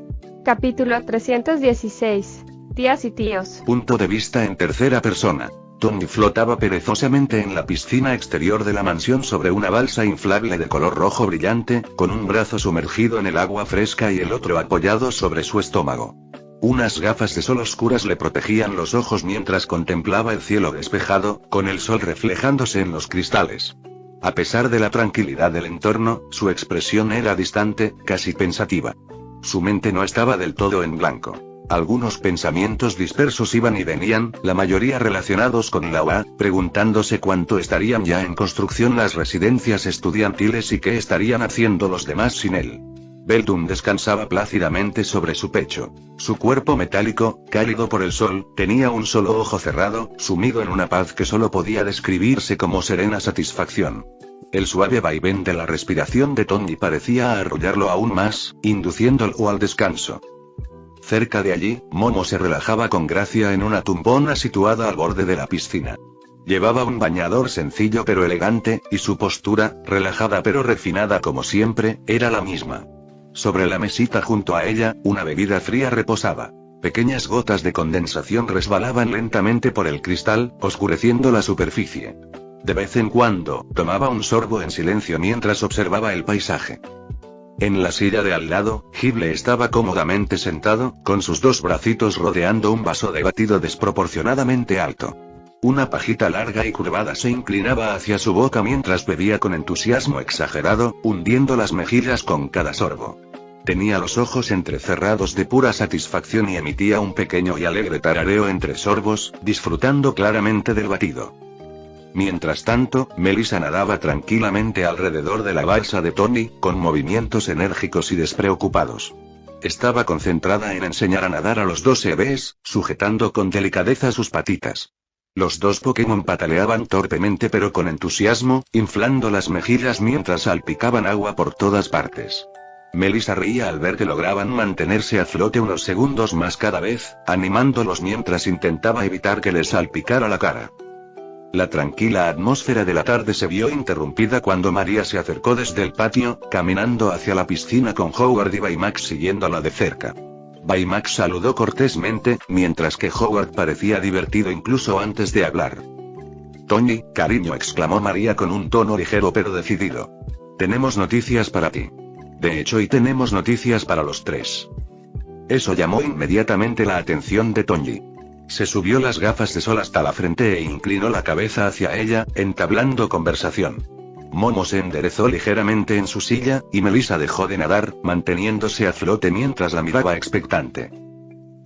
Capítulo 316. Tías y tíos. Punto de vista en tercera persona. Tony flotaba perezosamente en la piscina exterior de la mansión sobre una balsa inflable de color rojo brillante, con un brazo sumergido en el agua fresca y el otro apoyado sobre su estómago. Unas gafas de sol oscuras le protegían los ojos mientras contemplaba el cielo despejado, con el sol reflejándose en los cristales. A pesar de la tranquilidad del entorno, su expresión era distante, casi pensativa. Su mente no estaba del todo en blanco. Algunos pensamientos dispersos iban y venían, la mayoría relacionados con la UA, preguntándose cuánto estarían ya en construcción las residencias estudiantiles y qué estarían haciendo los demás sin él. Beltum descansaba plácidamente sobre su pecho. Su cuerpo metálico, cálido por el sol, tenía un solo ojo cerrado, sumido en una paz que solo podía describirse como serena satisfacción. El suave vaivén de la respiración de Tony parecía arrullarlo aún más, induciéndolo al descanso. Cerca de allí, Momo se relajaba con gracia en una tumbona situada al borde de la piscina. Llevaba un bañador sencillo pero elegante, y su postura, relajada pero refinada como siempre, era la misma. Sobre la mesita junto a ella, una bebida fría reposaba. Pequeñas gotas de condensación resbalaban lentamente por el cristal, oscureciendo la superficie. De vez en cuando, tomaba un sorbo en silencio mientras observaba el paisaje. En la silla de al lado, Hible estaba cómodamente sentado, con sus 2 bracitos rodeando un vaso de batido desproporcionadamente alto. Una pajita larga y curvada se inclinaba hacia su boca mientras bebía con entusiasmo exagerado, hundiendo las mejillas con cada sorbo. Tenía los ojos entrecerrados de pura satisfacción y emitía un pequeño y alegre tarareo entre sorbos, disfrutando claramente del batido. Mientras tanto, Melissa nadaba tranquilamente alrededor de la balsa de Tony, con movimientos enérgicos y despreocupados. Estaba concentrada en enseñar a nadar a los dos bebés, sujetando con delicadeza sus patitas. Los dos Pokémon pataleaban torpemente pero con entusiasmo, inflando las mejillas mientras salpicaban agua por todas partes. Melissa reía al ver que lograban mantenerse a flote unos segundos más cada vez, animándolos mientras intentaba evitar que les salpicara la cara. La tranquila atmósfera de la tarde se vio interrumpida cuando María se acercó desde el patio, caminando hacia la piscina con Howard y Baymax siguiéndola de cerca. Baymax saludó cortésmente, mientras que Howard parecía divertido incluso antes de hablar. «Tony, cariño», exclamó María con un tono ligero pero decidido. «Tenemos noticias para ti. De hecho, y tenemos noticias para los tres». Eso llamó inmediatamente la atención de Tony. Se subió las gafas de sol hasta la frente e inclinó la cabeza hacia ella, entablando conversación. Momo se enderezó ligeramente en su silla, y Melissa dejó de nadar, manteniéndose a flote mientras la miraba expectante.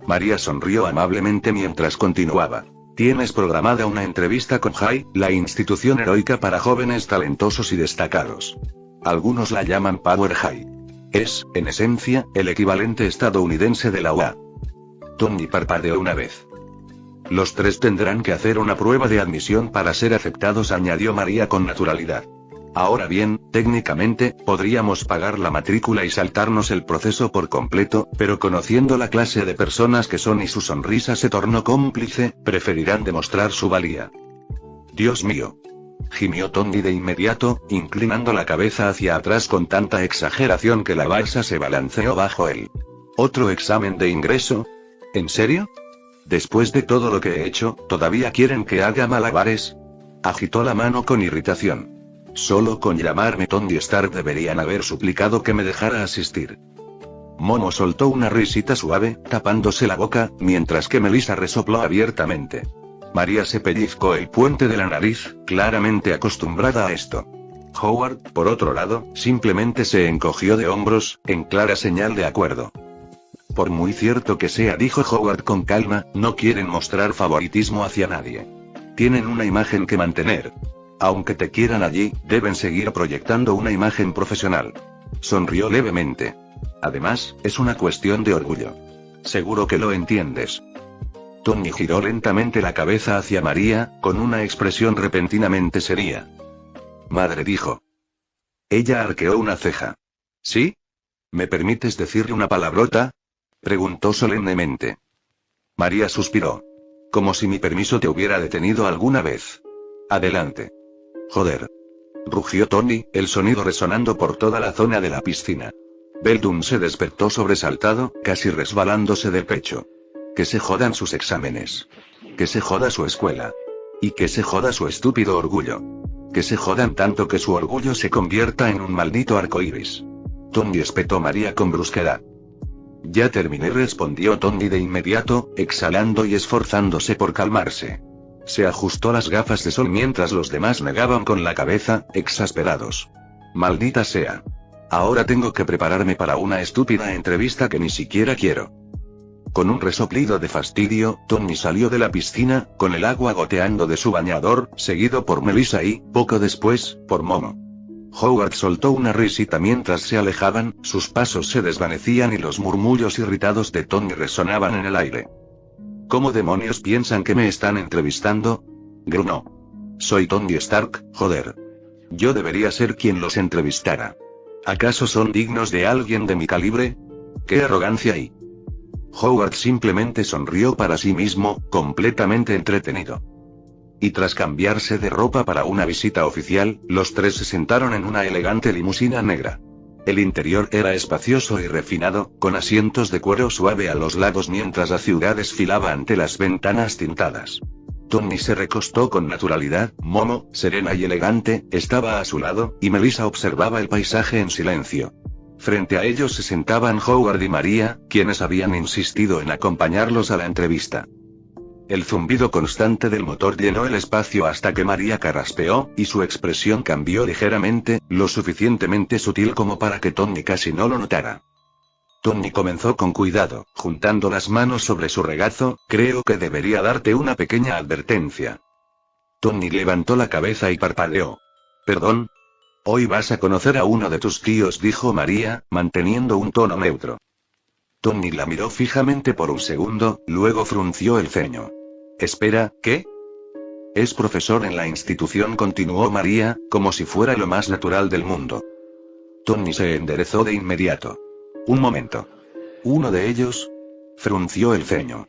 María sonrió amablemente mientras continuaba. «Tienes programada una entrevista con High, la institución heroica para jóvenes talentosos y destacados. Algunos la llaman Power High. Es, en esencia, el equivalente estadounidense de la UA». Tony parpadeó una vez. «Los tres tendrán que hacer una prueba de admisión para ser aceptados», añadió María con naturalidad. «Ahora bien, técnicamente, podríamos pagar la matrícula y saltarnos el proceso por completo, pero conociendo la clase de personas que son y su sonrisa se tornó cómplice, preferirán demostrar su valía». «Dios mío», gimió Tony de inmediato, inclinando la cabeza hacia atrás con tanta exageración que la balsa se balanceó bajo él. «¿Otro examen de ingreso? ¿En serio? Después de todo lo que he hecho, ¿todavía quieren que haga malabares?». Agitó la mano con irritación. «Solo con llamarme Tony Stark deberían haber suplicado que me dejara asistir». Momo soltó una risita suave, tapándose la boca, mientras que Melissa resopló abiertamente. María se pellizcó el puente de la nariz, claramente acostumbrada a esto. Howard, por otro lado, simplemente se encogió de hombros, en clara señal de acuerdo. «Por muy cierto que sea», dijo Howard con calma, «no quieren mostrar favoritismo hacia nadie. Tienen una imagen que mantener. Aunque te quieran allí, deben seguir proyectando una imagen profesional». Sonrió levemente. «Además, es una cuestión de orgullo. Seguro que lo entiendes». Tony giró lentamente la cabeza hacia María, con una expresión repentinamente seria. «Madre», dijo. Ella arqueó una ceja. «¿Sí? ¿Me permites decirle una palabrota?», preguntó solemnemente. María suspiró. «Como si mi permiso te hubiera detenido alguna vez». «Adelante». «Joder», rugió Tony, el sonido resonando por toda la zona de la piscina. Beldum se despertó sobresaltado, casi resbalándose del pecho. «Que se jodan sus exámenes. Que se joda su escuela. Y que se joda su estúpido orgullo. Que se jodan tanto que su orgullo se convierta en un maldito arcoíris». Tony espetó María con brusquedad. «Ya terminé», respondió Tony de inmediato, exhalando y esforzándose por calmarse. Se ajustó las gafas de sol mientras los demás negaban con la cabeza, exasperados. «Maldita sea. Ahora tengo que prepararme para una estúpida entrevista que ni siquiera quiero». Con un resoplido de fastidio, Tony salió de la piscina, con el agua goteando de su bañador, seguido por Melissa y, poco después, por Momo. Howard soltó una risita mientras se alejaban, sus pasos se desvanecían y los murmullos irritados de Tony resonaban en el aire. «¿Cómo demonios piensan que me están entrevistando?», gruñó. «Soy Tony Stark, joder. Yo debería ser quien los entrevistara. ¿Acaso son dignos de alguien de mi calibre? ¡Qué arrogancia hay!». Howard simplemente sonrió para sí mismo, completamente entretenido. Y tras cambiarse de ropa para una visita oficial, los tres se sentaron en una elegante limusina negra. El interior era espacioso y refinado, con asientos de cuero suave a los lados mientras la ciudad desfilaba ante las ventanas tintadas. Tony se recostó con naturalidad, Momo, serena y elegante, estaba a su lado, y Melissa observaba el paisaje en silencio. Frente a ellos se sentaban Howard y María, quienes habían insistido en acompañarlos a la entrevista. El zumbido constante del motor llenó el espacio hasta que María carraspeó, y su expresión cambió ligeramente, lo suficientemente sutil como para que Tony casi no lo notara. Tony comenzó con cuidado, juntando las manos sobre su regazo. Creo que debería darte una pequeña advertencia. Tony levantó la cabeza y parpadeó. ¿Perdón? Hoy vas a conocer a uno de tus tíos, dijo María, manteniendo un tono neutro. Tony la miró fijamente por un segundo, luego frunció el ceño. Espera, ¿qué? Es profesor en la institución, continuó María, como si fuera lo más natural del mundo. Tony se enderezó de inmediato. Un momento. ¿Uno de ellos? Frunció el ceño.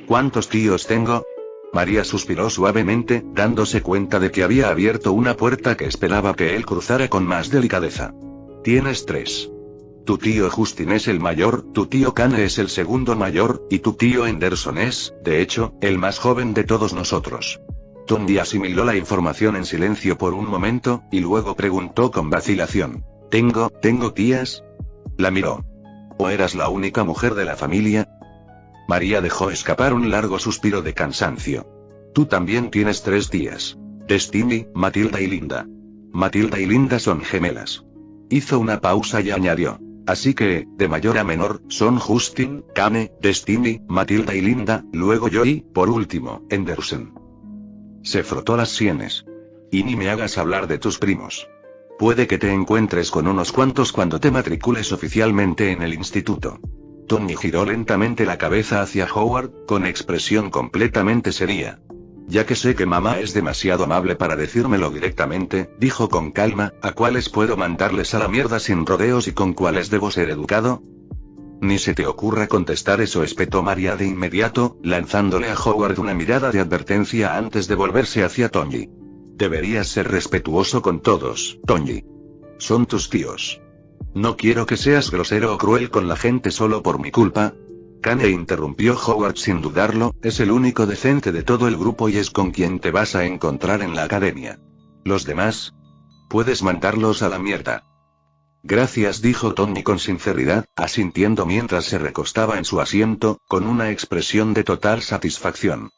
¿Cuántos tíos tengo? María suspiró suavemente, dándose cuenta de que había abierto una puerta que esperaba que él cruzara con más delicadeza. Tienes 3. Tu tío Justin es el mayor, tu tío Kane es el segundo mayor, y tu tío Henderson es, de hecho, el más joven de todos nosotros. Tony asimiló la información en silencio por un momento, y luego preguntó con vacilación. ¿Tengo tías? La miró. ¿O eras la única mujer de la familia? María dejó escapar un largo suspiro de cansancio. Tú también tienes 3 tías. Destiny, Matilda y Linda. Matilda y Linda son gemelas. Hizo una pausa y añadió. Así que, de mayor a menor, son Justin, Kane, Destiny, Matilda y Linda, luego yo y, por último, Henderson. Se frotó las sienes. Y ni me hagas hablar de tus primos. Puede que te encuentres con unos cuantos cuando te matricules oficialmente en el instituto. Tony giró lentamente la cabeza hacia Howard, con expresión completamente seria. Ya que sé que mamá es demasiado amable para decírmelo directamente, dijo con calma, ¿a cuáles puedo mandarles a la mierda sin rodeos y con cuáles debo ser educado? Ni se te ocurra contestar eso, espetó María de inmediato, lanzándole a Howard una mirada de advertencia antes de volverse hacia Tony. Deberías ser respetuoso con todos, Tony. Son tus tíos. No quiero que seas grosero o cruel con la gente solo por mi culpa. Kane, interrumpió Howard sin dudarlo, es el único decente de todo el grupo y es con quien te vas a encontrar en la academia. Los demás, puedes mandarlos a la mierda. Gracias, dijo Tony con sinceridad, asintiendo mientras se recostaba en su asiento, con una expresión de total satisfacción.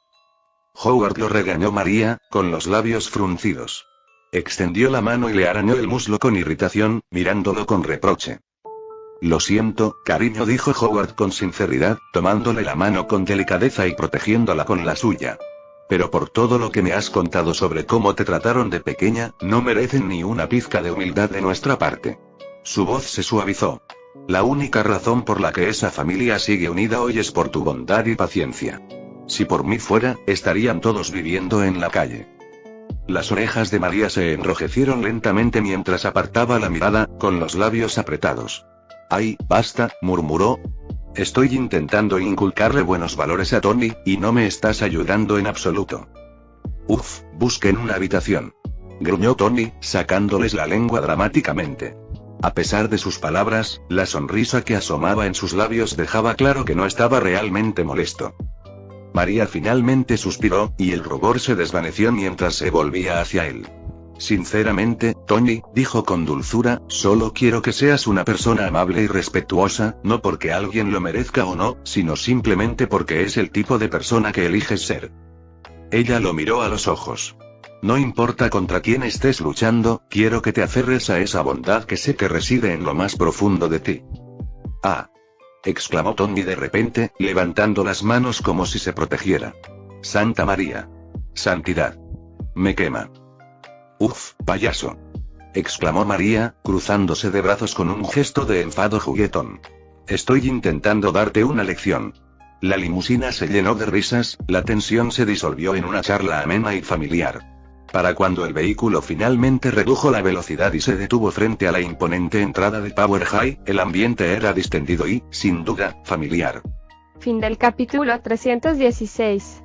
Howard lo regañó María, con los labios fruncidos. Extendió la mano y le arañó el muslo con irritación, mirándolo con reproche. Lo siento, cariño, dijo Howard con sinceridad, tomándole la mano con delicadeza y protegiéndola con la suya. Pero por todo lo que me has contado sobre cómo te trataron de pequeña, no merecen ni una pizca de humildad de nuestra parte. Su voz se suavizó. La única razón por la que esa familia sigue unida hoy es por tu bondad y paciencia. Si por mí fuera, estarían todos viviendo en la calle. Las orejas de María se enrojecieron lentamente mientras apartaba la mirada, con los labios apretados. Ay, basta, murmuró. Estoy intentando inculcarle buenos valores a Tony, y no me estás ayudando en absoluto. Busquen una habitación. Gruñó Tony, sacándoles la lengua dramáticamente. A pesar de sus palabras, la sonrisa que asomaba en sus labios dejaba claro que no estaba realmente molesto. María finalmente suspiró, y el rubor se desvaneció mientras se volvía hacia él. Sinceramente, Tony, dijo con dulzura, solo quiero que seas una persona amable y respetuosa, no porque alguien lo merezca o no, sino simplemente porque es el tipo de persona que eliges ser. Ella lo miró a los ojos. No importa contra quién estés luchando, quiero que te aferres a esa bondad que sé que reside en lo más profundo de ti. Ah, exclamó Tony de repente, levantando las manos como si se protegiera. Santa María. Santidad. Me quema. Payaso. Exclamó María, cruzándose de brazos con un gesto de enfado juguetón. Estoy intentando darte una lección. La limusina se llenó de risas, la tensión se disolvió en una charla amena y familiar. Para cuando el vehículo finalmente redujo la velocidad y se detuvo frente a la imponente entrada de Power High, el ambiente era distendido y, sin duda, familiar. Fin del capítulo 316.